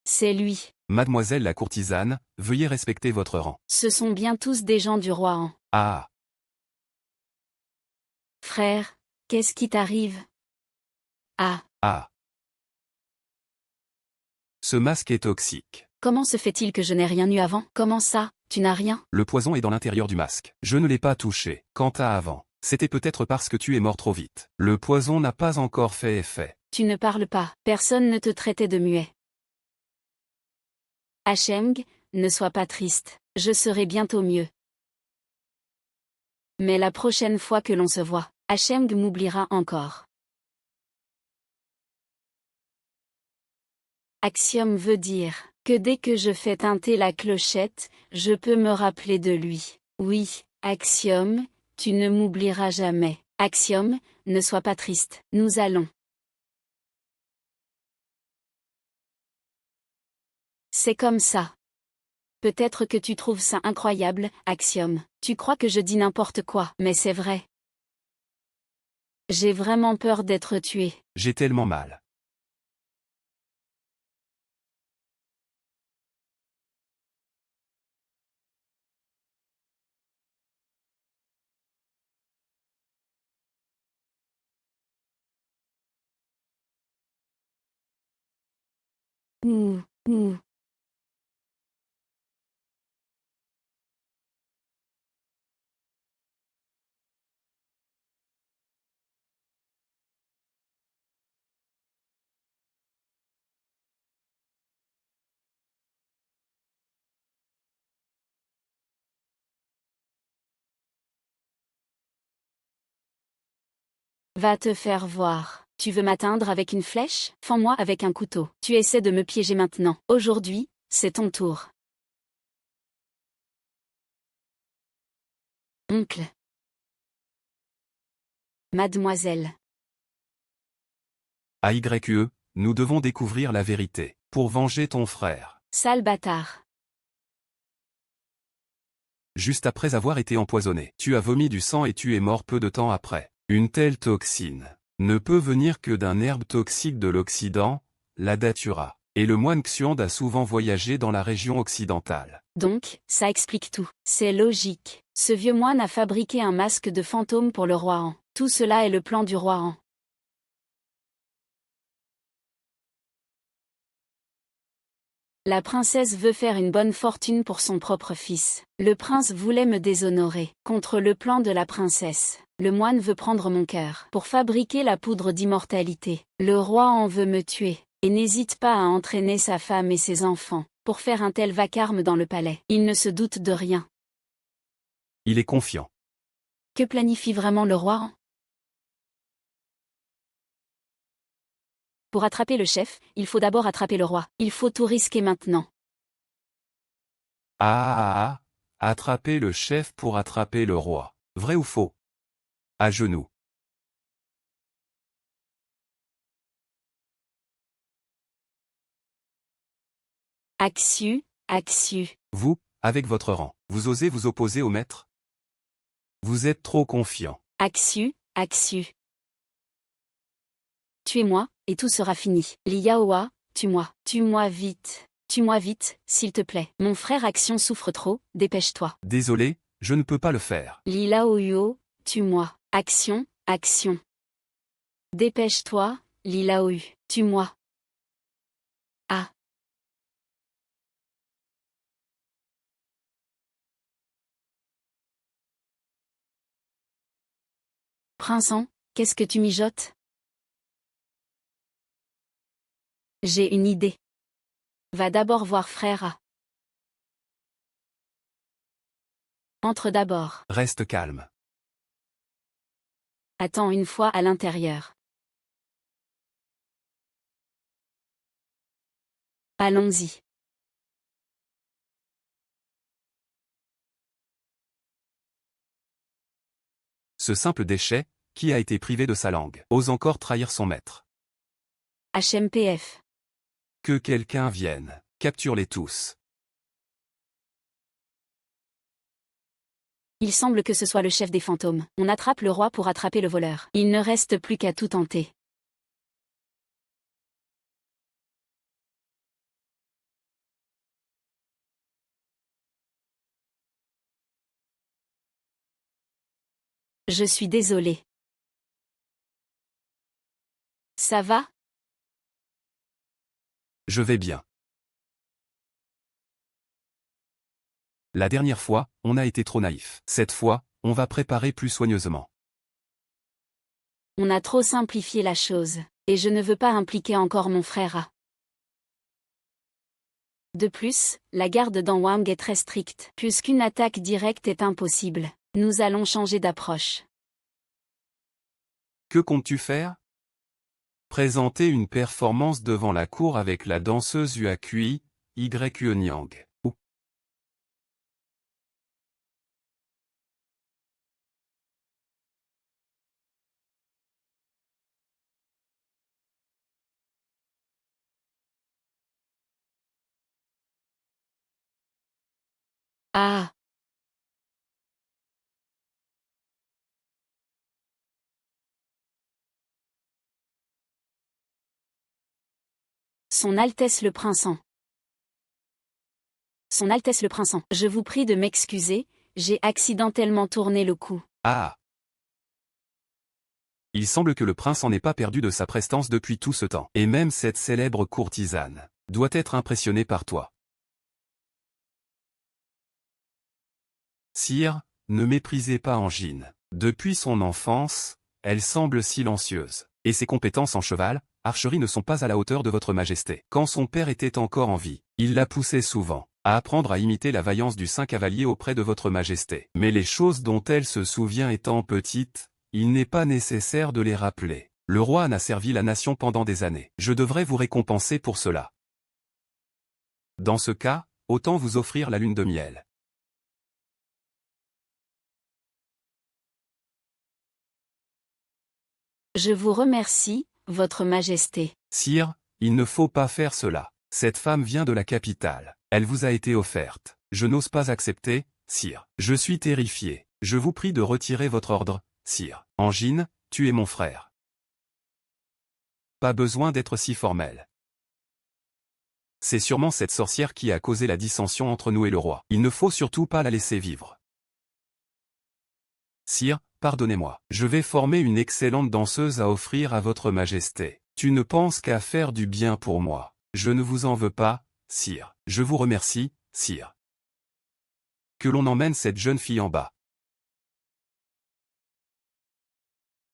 C'est lui. Mademoiselle la courtisane, veuillez respecter votre rang. Ce sont bien tous des gens du roi Han. Ah, Frère, qu'est-ce qui t'arrive? Ah, ah. Ce masque est toxique. comment se fait-il que je n'ai rien eu avant? Comment ça, tu n'as rien? Le poison est dans l'intérieur du masque. Je ne l'ai pas touché. Quant à avant, c'était peut-être parce que tu es mort trop vite. Le poison n'a pas encore fait effet. Tu ne parles pas. Personne ne te traitait de muet. Hacheng, ne sois pas triste. Je serai bientôt mieux. Mais la prochaine fois que l'on se voit, Hacheng m'oubliera encore. Axiome veut dire que dès que je fais tinter la clochette, je peux me rappeler de lui. Oui, Axiome, tu ne m'oublieras jamais. Axiome, ne sois pas triste. Nous allons. C'est comme ça. Peut-être que tu trouves ça incroyable, Axiome. Tu crois que je dis n'importe quoi, mais c'est vrai. J'ai vraiment peur d'être tué. J'ai tellement mal. Ouh, ouh. Va te faire voir. Tu veux m'atteindre avec une flèche? Fends-moi avec un couteau. Tu essaies de me piéger maintenant. Aujourd'hui, c'est ton tour. Oncle. Mademoiselle. AYE, nous devons découvrir la vérité, pour venger ton frère. Sale bâtard. Juste après avoir été empoisonné, tu as vomi du sang et tu es mort peu de temps après. Une telle toxine ne peut venir que d'un herbe toxique de l'Occident, la datura. Et le moine Xiond a souvent voyagé dans la région occidentale. Donc, ça explique tout. C'est logique. Ce vieux moine a fabriqué un masque de fantôme pour le roi Han. Tout cela est le plan du roi Han. La princesse veut faire une bonne fortune pour son propre fils. Le prince voulait me déshonorer. Contre le plan de la princesse, le moine veut prendre mon cœur pour fabriquer la poudre d'immortalité. Le roi en veut me tuer, et n'hésite pas à entraîner sa femme et ses enfants pour faire un tel vacarme dans le palais. Il ne se doute de rien. Il est confiant. Que planifie vraiment le roi Han? Pour attraper le chef, il faut d'abord attraper le roi. Il faut tout risquer maintenant. Attraper le chef pour attraper le roi. Vrai ou faux? À genoux. Axu. Vous, avec votre rang, vous osez vous opposer au maître? Vous êtes trop confiant. Axu. Tuez-moi, et tout sera fini. Liaoa, tue-moi. Tue-moi vite, s'il te plaît. Mon frère Action souffre trop, dépêche-toi. Désolé, je ne peux pas le faire. Li Laoyu, tue-moi. Action. Dépêche-toi, Li Laoyu, tue-moi. Ah. Prince Han, qu'est-ce que tu mijotes? J'ai une idée. Va d'abord voir frère A. Entre d'abord. Reste calme. Attends une fois à l'intérieur. Allons-y. Ce simple déchet, qui a été privé de sa langue, ose encore trahir son maître. HMPF. Que quelqu'un vienne. Capture-les tous. Il semble que ce soit le chef des fantômes. On attrape le roi pour attraper le voleur. Il ne reste plus qu'à tout tenter. Je suis désolé. Ça va? Je vais bien. La dernière fois, on a été trop naïf. Cette fois, on va préparer plus soigneusement. On a trop simplifié la chose, et je ne veux pas impliquer encore mon frère A. De plus, la garde dans Wang est très stricte. Puisqu'une attaque directe est impossible, nous allons changer d'approche. Que comptes-tu faire? Présenter une performance devant la cour avec la danseuse Yuakui, Nyang. Ah! Son Altesse le Prince Han. Son Altesse le Prince Han. Je vous prie de m'excuser, j'ai accidentellement tourné le cou. Ah! Il semble que le prince en ait pas perdu de sa prestance depuis tout ce temps. Et même cette célèbre courtisane doit être impressionnée par toi. Sire, ne méprisez pas Angine. Depuis son enfance, elle semble silencieuse. Et ses compétences en cheval, archerie ne sont pas à la hauteur de votre majesté. Quand son père était encore en vie, il la poussait souvent à apprendre à imiter la vaillance du Saint Cavalier auprès de votre majesté. Mais les choses dont elle se souvient étant petite, il n'est pas nécessaire de les rappeler. Le roi An a servi la nation pendant des années. Je devrais vous récompenser pour cela. Dans ce cas, autant vous offrir la lune de miel. Je vous remercie, Votre Majesté. Sire, il ne faut pas faire cela. Cette femme vient de la capitale. Elle vous a été offerte. Je n'ose pas accepter, sire. Je suis terrifié. Je vous prie de retirer votre ordre, sire. Angine, tu es mon frère. Pas besoin d'être si formel. C'est sûrement cette sorcière qui a causé la dissension entre nous et le roi. Il ne faut surtout pas la laisser vivre. Sire, pardonnez-moi. Je vais former une excellente danseuse à offrir à votre majesté. Tu ne penses qu'à faire du bien pour moi. Je ne vous en veux pas, sire. Je vous remercie, sire. Que l'on emmène cette jeune fille en bas.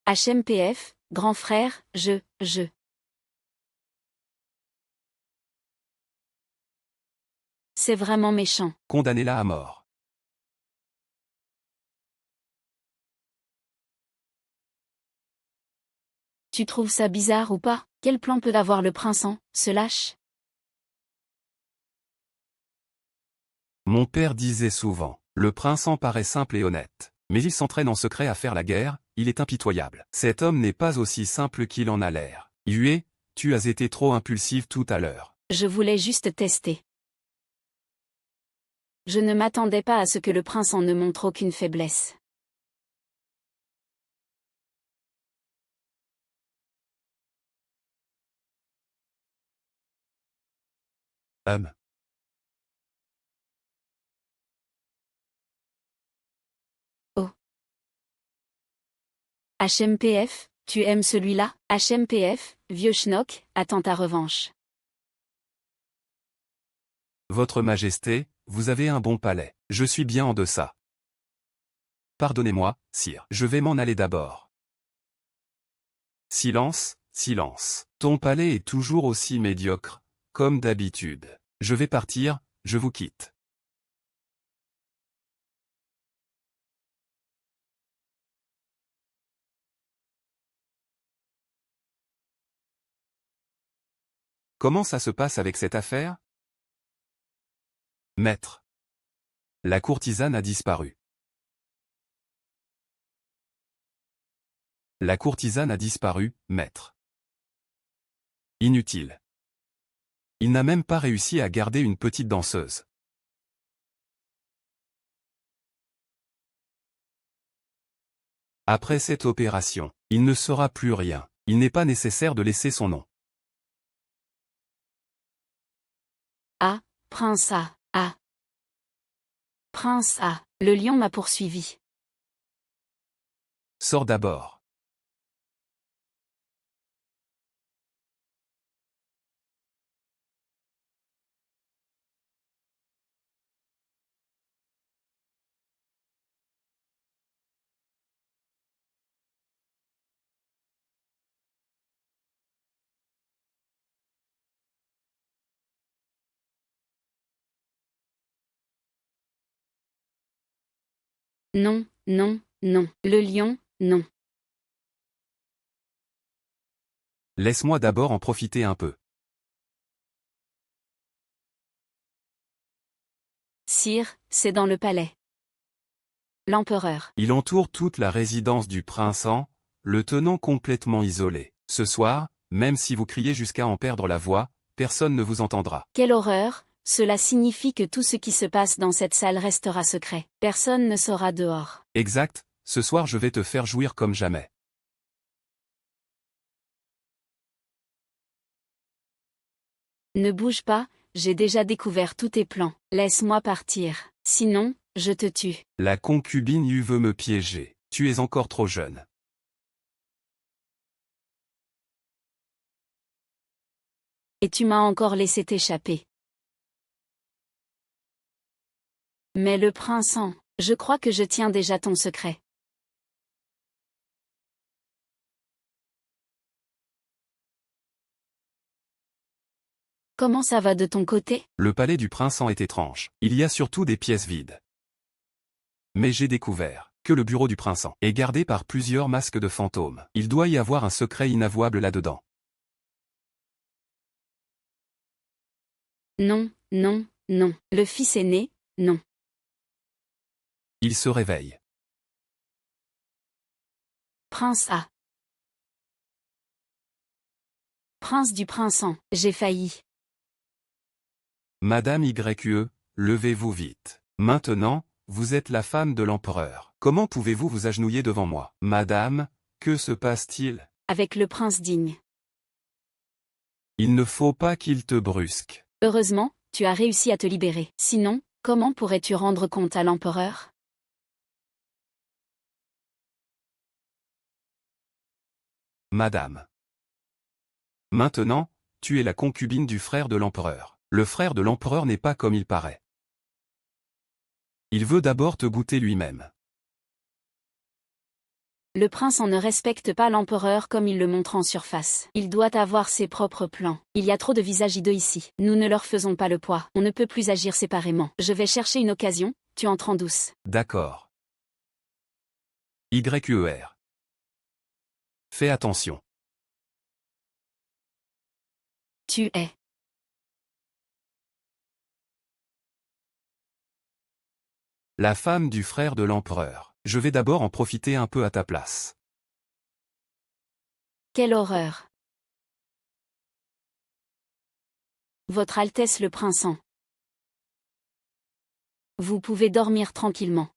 HMPF, grand frère, je. C'est vraiment méchant. Condamnez-la à mort. Tu trouves ça bizarre ou pas? Quel plan peut avoir le prince An, ce lâche? Mon père disait souvent, le prince An paraît simple et honnête. Mais il s'entraîne en secret à faire la guerre, il est impitoyable. Cet homme n'est pas aussi simple qu'il en a l'air. Yue, tu as été trop impulsive tout à l'heure. Je voulais juste tester. Je ne m'attendais pas à ce que le prince An ne montre aucune faiblesse. Oh. HMPF, tu aimes celui-là? HMPF, vieux schnock, attends ta revanche. Votre Majesté, vous avez un bon palais. Je suis bien en deçà. Pardonnez-moi, sire. Je vais m'en aller d'abord. Silence, silence. Ton palais est toujours aussi médiocre, comme d'habitude. Je vais partir, je vous quitte. Comment ça se passe avec cette affaire? Maître. La courtisane a disparu. La courtisane a disparu, maître. Inutile. Il n'a même pas réussi à garder une petite danseuse. Après cette opération, il ne sera plus rien. Il n'est pas nécessaire de laisser son nom. Ah, Prince A. Ah. Prince A. Le lion m'a poursuivi. Sors d'abord. Non, non, non. Le lion, non. Laisse-moi d'abord en profiter un peu. Sire, c'est dans le palais. L'empereur. Il entoure toute la résidence du prince An, le tenant complètement isolé. Ce soir, même si vous criez jusqu'à en perdre la voix, personne ne vous entendra. Quelle horreur, cela signifie que tout ce qui se passe dans cette salle restera secret. Personne ne saura dehors. Exact, ce soir je vais te faire jouir comme jamais. Ne bouge pas, j'ai déjà découvert tous tes plans. Laisse-moi partir. Sinon, je te tue. La concubine Yu veut me piéger. Tu es encore trop jeune. Et tu m'as encore laissé t'échapper. Mais le prince An, je crois que je tiens déjà ton secret. Comment ça va de ton côté? Le palais du prince An est étrange. Il y a surtout des pièces vides. Mais j'ai découvert que le bureau du prince est gardé par plusieurs masques de fantômes. Il doit y avoir un secret inavouable là-dedans. Non, non, non. Le fils aîné, non. Il se réveille. Prince A. Prince du prince-en. J'ai failli. Madame YE, levez-vous vite. Maintenant, vous êtes la femme de l'empereur. Comment pouvez-vous vous agenouiller devant moi? Madame, que se passe-t-il? Avec le prince digne. Il ne faut pas qu'il te brusque. Heureusement, tu as réussi à te libérer. Sinon, comment pourrais-tu rendre compte à l'empereur? Madame. Maintenant, tu es la concubine du frère de l'empereur. Le frère de l'empereur n'est pas comme il paraît. Il veut d'abord te goûter lui-même. Le prince en ne respecte pas l'empereur comme il le montre en surface. Il doit avoir ses propres plans. Il y a trop de visages hideux ici. Nous ne leur faisons pas le poids. On ne peut plus agir séparément. Je vais chercher une occasion, tu entres en douce. D'accord. YER. Fais attention. Tu es. La femme du frère de l'empereur. Je vais d'abord en profiter un peu à ta place. Quelle horreur. Votre Altesse le prince-en. Vous pouvez dormir tranquillement.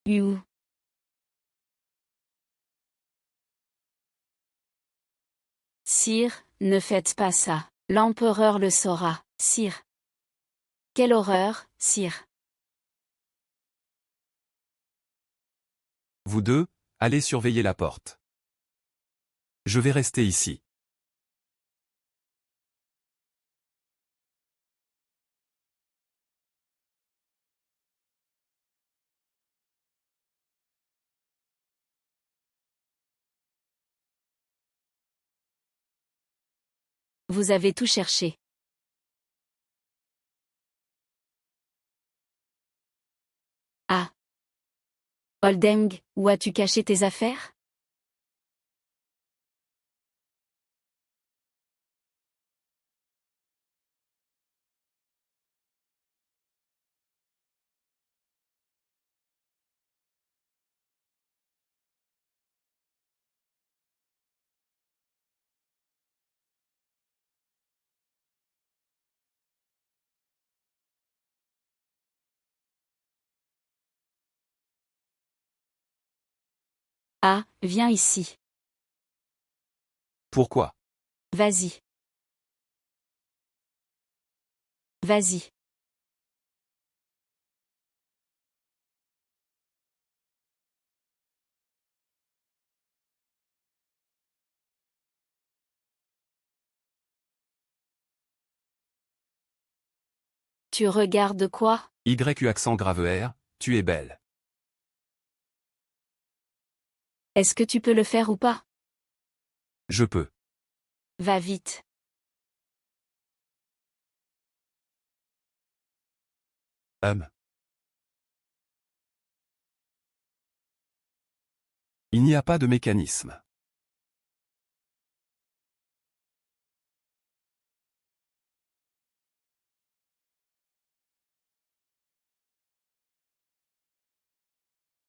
You. Sire, ne faites pas ça. L'empereur le saura, sire. Quelle horreur, sire. Vous deux, allez surveiller la porte. Je vais rester ici. Vous avez tout cherché. Ah. Oldeng, où as-tu caché tes affaires? Ah, viens ici. Pourquoi? Vas-y. Vas-y. Tu regardes quoi? YU accent grave R, tu es belle. Est-ce que tu peux le faire ou pas? Je peux. Va vite. Il n'y a pas de mécanisme.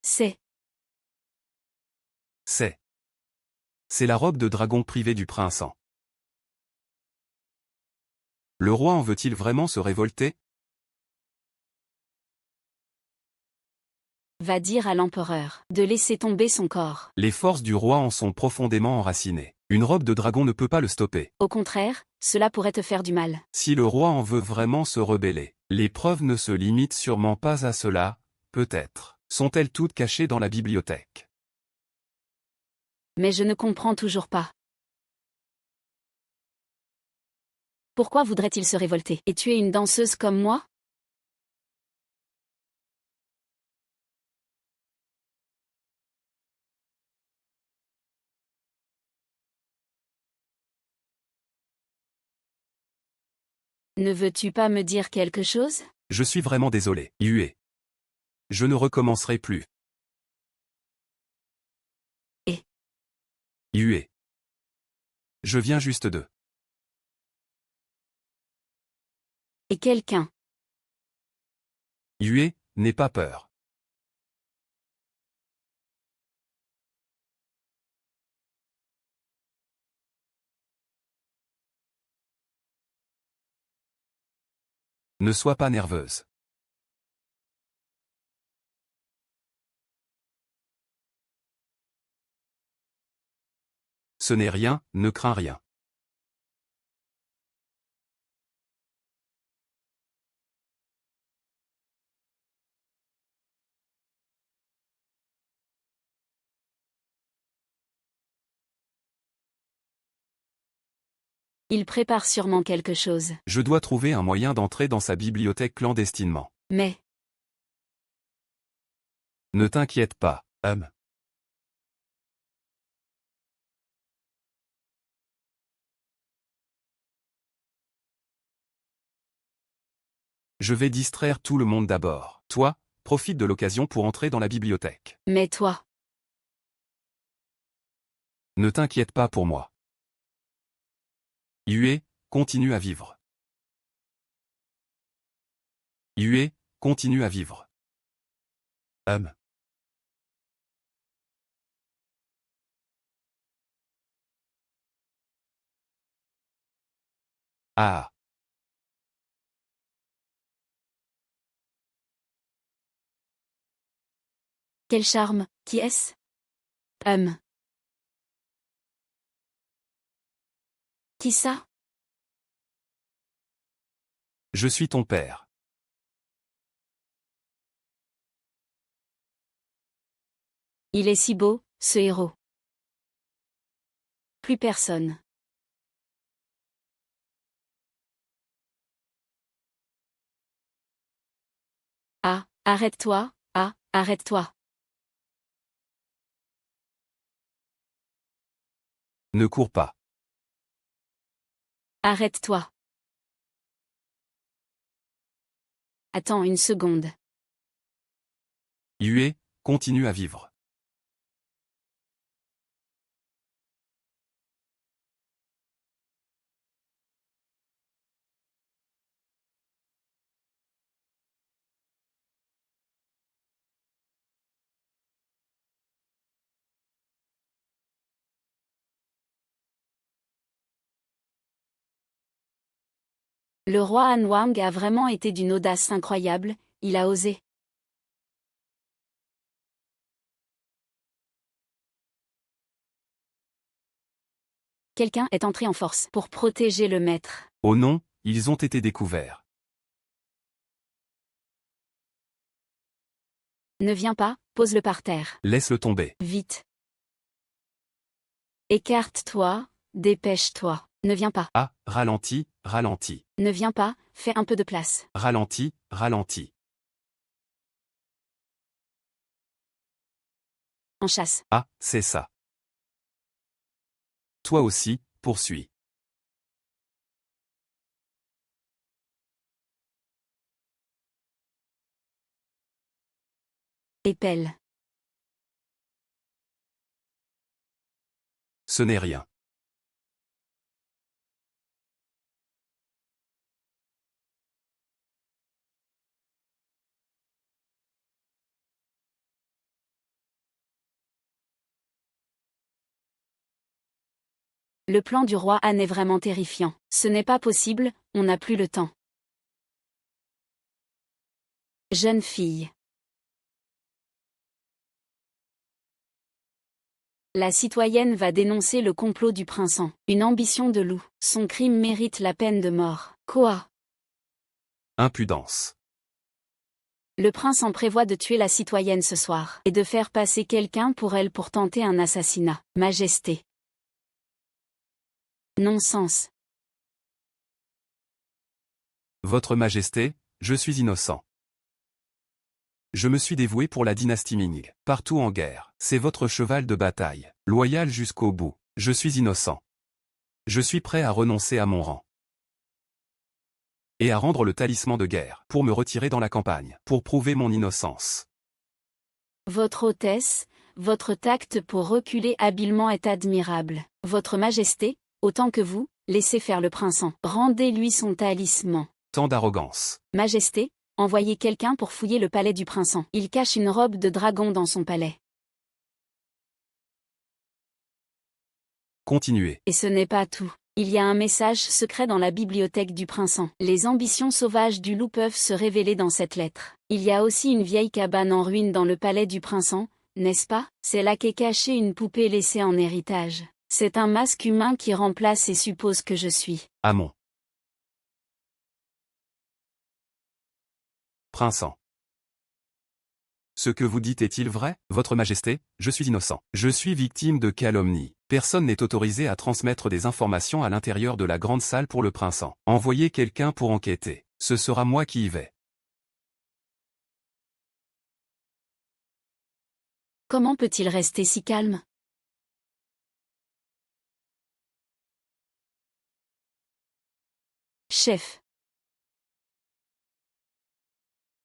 C'est. C'est la robe de dragon privée du prince. Le roi en veut-il vraiment se révolter? Va dire à l'empereur de laisser tomber son corps. Les forces du roi en sont profondément enracinées. Une robe de dragon ne peut pas le stopper. Au contraire, cela pourrait te faire du mal. Si le roi en veut vraiment se rebeller, les preuves ne se limitent sûrement pas à cela, peut-être. Sont-elles toutes cachées dans la bibliothèque? Mais je ne comprends toujours pas. Pourquoi voudrait-il se révolter et tuer une danseuse comme moi? Ne veux-tu pas me dire quelque chose? Je suis vraiment désolé. Yue. Je ne recommencerai plus. Et Yue. Je viens juste de. Et quelqu'un. Yue, n'aie pas peur. Ne sois pas nerveuse. Ce n'est rien, ne crains rien. Il prépare sûrement quelque chose. Je dois trouver un moyen d'entrer dans sa bibliothèque clandestinement. Mais, Ne t'inquiète pas, Je vais distraire tout le monde d'abord. Toi, profite de l'occasion pour entrer dans la bibliothèque. mais toi. Ne t'inquiète pas pour moi. Yue, continue à vivre. Yue, continue à vivre. Ah. Quel charme, qui est-ce? Qui ça? Je suis ton père. Il est si beau, ce héros. Plus personne. Ah, arrête-toi, ah, arrête-toi. Ne cours pas. Arrête-toi. Attends une seconde. Yue, continue à vivre. Le roi Anwang a vraiment été d'une audace incroyable, il a osé. Quelqu'un est entré en force pour protéger le maître. Oh non, ils ont été découverts. Ne viens pas, pose-le par terre. Laisse-le tomber. Vite. Écarte-toi, dépêche-toi. Ne viens pas. Ah, ralentis, ralentis. Ne viens pas, fais un peu de place. Ralentis, ralentis. En chasse. Ah, c'est ça. Toi aussi, poursuis. Épelle. Ce n'est rien. Le plan du roi Han est vraiment terrifiant. Ce n'est pas possible, on n'a plus le temps. Jeune fille. La citoyenne va dénoncer le complot du prince Han. Une ambition de loup. Son crime mérite la peine de mort. Quoi? Impudence. Le prince en prévoit de tuer la citoyenne ce soir, et de faire passer quelqu'un pour elle pour tenter un assassinat. Majesté. Non-sens. Votre Majesté, je suis innocent. Je me suis dévoué pour la dynastie Ming, partout en guerre. C'est votre cheval de bataille, loyal jusqu'au bout. Je suis innocent. Je suis prêt à renoncer à mon rang. et à rendre le talisman de guerre, pour me retirer dans la campagne, pour prouver mon innocence. Votre Hôtesse, votre tact pour reculer habilement est admirable. Votre Majesté, autant que vous, laissez faire le prinçant. Rendez-lui son talisman. Tant d'arrogance. Majesté, envoyez quelqu'un pour fouiller le palais du prinçant. Il cache une robe de dragon dans son palais. Continuez. Et ce n'est pas tout. Il y a un message secret dans la bibliothèque du prinçant. Les ambitions sauvages du loup peuvent se révéler dans cette lettre. Il y a aussi une vieille cabane en ruine dans le palais du prinçant, n'est-ce pas? C'est là qu'est cachée une poupée laissée en héritage. C'est un masque humain qui remplace et suppose que je suis. Amon. Prinçant. Ce que vous dites est-il vrai, Votre Majesté? Je suis innocent. Je suis victime de calomnie. Personne n'est autorisé à transmettre des informations à l'intérieur de la grande salle pour le prinçant. Envoyez quelqu'un pour enquêter. Ce sera moi qui y vais. Comment peut-il rester si calme? Chef.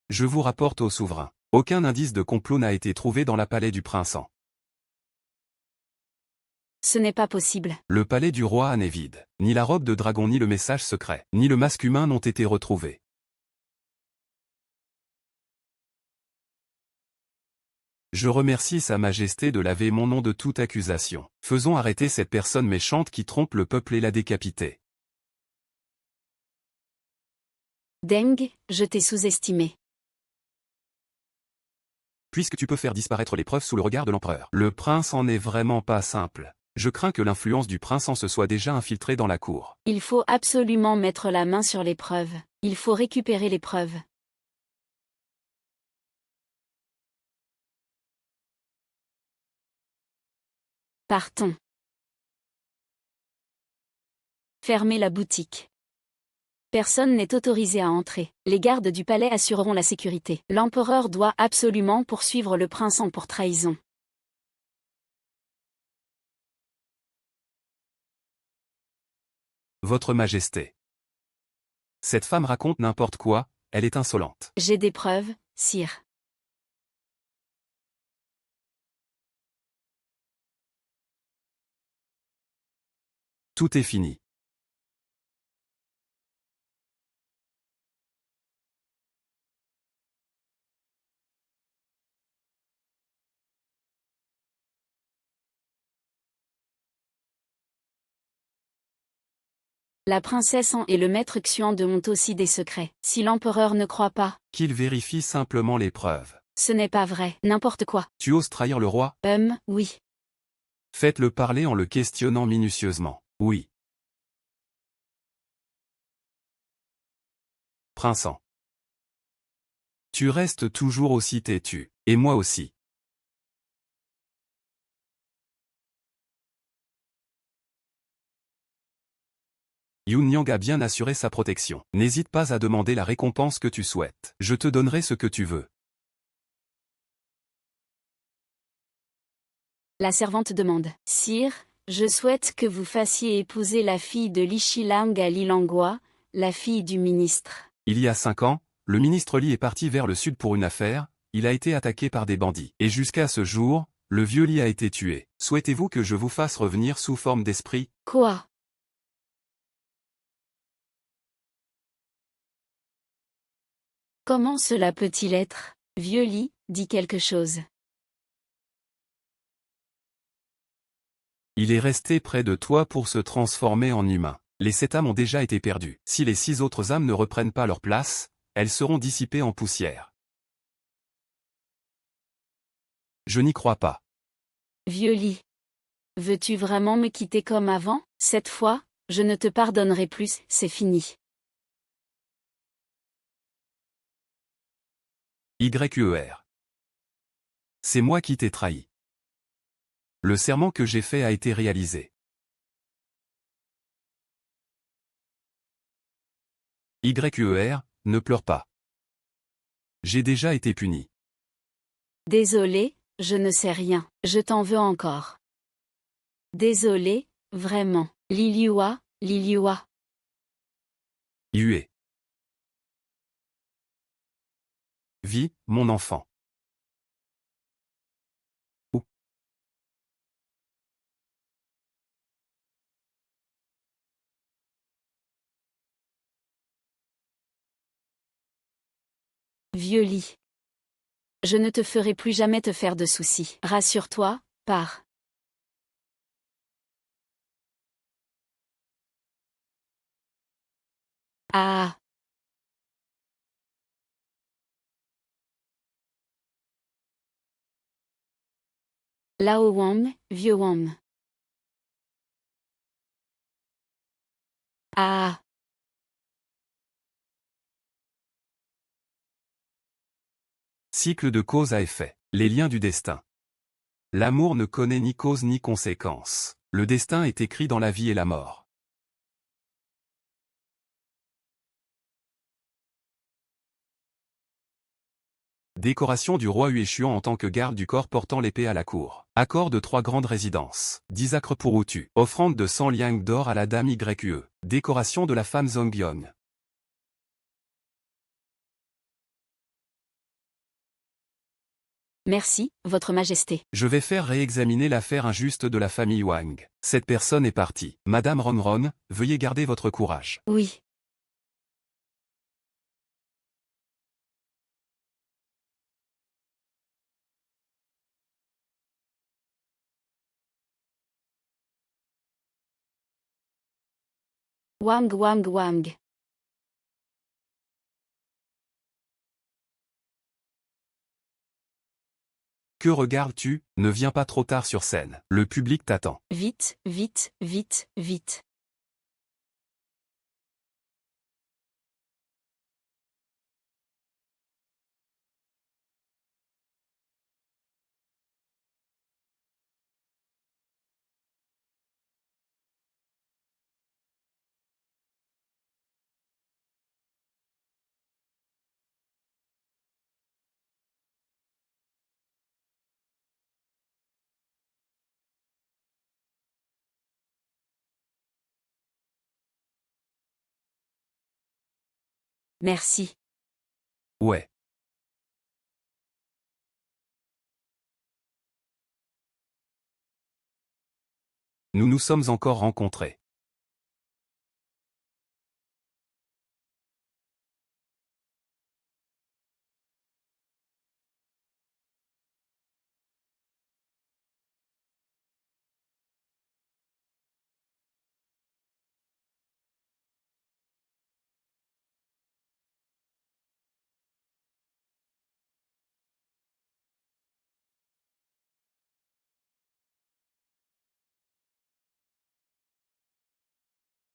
Je vous rapporte au souverain. Aucun indice de complot n'a été trouvé dans le palais du prinçant. Ce n'est pas possible. Le palais du roi Anne est vide. Ni la robe de dragon ni le message secret, ni le masque humain n'ont été retrouvés. Je remercie Sa Majesté de laver mon nom de toute accusation. Faisons arrêter cette personne méchante qui trompe le peuple et la décapiter. Deng, je t'ai sous-estimé. Puisque tu peux faire disparaître les preuves sous le regard de l'empereur. Le prince en est vraiment pas simple. Je crains que l'influence du prinçant se soit déjà infiltrée dans la cour. Il faut absolument mettre la main sur les preuves. Il faut récupérer les preuves. Partons. Fermez la boutique. Personne n'est autorisé à entrer. Les gardes du palais assureront la sécurité. L'empereur doit absolument poursuivre le prinçant pour trahison. Votre Majesté. Cette femme raconte n'importe quoi, elle est insolente. J'ai des preuves, sire. Tout est fini. La princesse An et le maître Xuan de ont aussi des secrets. Si l'empereur ne croit pas, Qu'il vérifie simplement les preuves. ce n'est pas vrai. N'importe quoi. Tu oses trahir le roi? Oui. Faites-le parler en le questionnant minutieusement. Oui. Prinçant. Tu restes toujours aussi têtu. Et moi aussi. Yun Yang a bien assuré sa protection. N'hésite pas à demander la récompense que tu souhaites. Je te donnerai ce que tu veux. La servante demande. Sire, je souhaite que vous fassiez épouser la fille de Li Shilang à Li Langua, la fille du ministre. Il y a 5 ans, le ministre Li est parti vers le sud pour une affaire, il a été attaqué par des bandits. Et jusqu'à ce jour, le vieux Li a été tué. Souhaitez-vous que je vous fasse revenir sous forme d'esprit? Quoi? Comment cela peut-il être? Vieux Li, dit quelque chose. Il est resté près de toi pour se transformer en humain. Les 7 âmes ont déjà été perdues. Si les 6 autres âmes ne reprennent pas leur place, elles seront dissipées en poussière. Je n'y crois pas. Vieux Li. Veux-tu vraiment me quitter comme avant? Cette fois, je ne te pardonnerai plus, c'est fini. YUER. C'est moi qui t'ai trahi. Le serment que j'ai fait a été réalisé. YUER, ne pleure pas. J'ai déjà été puni. Désolé, je ne sais rien. Je t'en veux encore. Désolé, vraiment. Liliua, Liliua. Yue. Vis, mon enfant. Ou. Vieux lit. Je ne te ferai plus jamais te faire de soucis. Rassure-toi, pars. Ah. Lao Wang, vieux Wang. Ah. Cycle de cause à effet. Les liens du destin. L'amour ne connaît ni cause ni conséquence. Le destin est écrit dans la vie et la mort. Décoration du roi Huéchuan en tant que garde du corps portant l'épée à la cour. Accord de 3 grandes résidences. 10 acres pour Utu. Offrande de 100 liang d'or à la dame YUE. Décoration de la femme Zongyeon. Merci, Votre Majesté. Je vais faire réexaminer l'affaire injuste de la famille Wang. Cette personne est partie. Madame Ronron, veuillez garder votre courage. Oui. Wang Wang Wang. Que regardes-tu? Ne viens pas trop tard sur scène. Le public t'attend. Vite, vite, vite, vite. Merci. Ouais. Nous nous sommes encore rencontrés.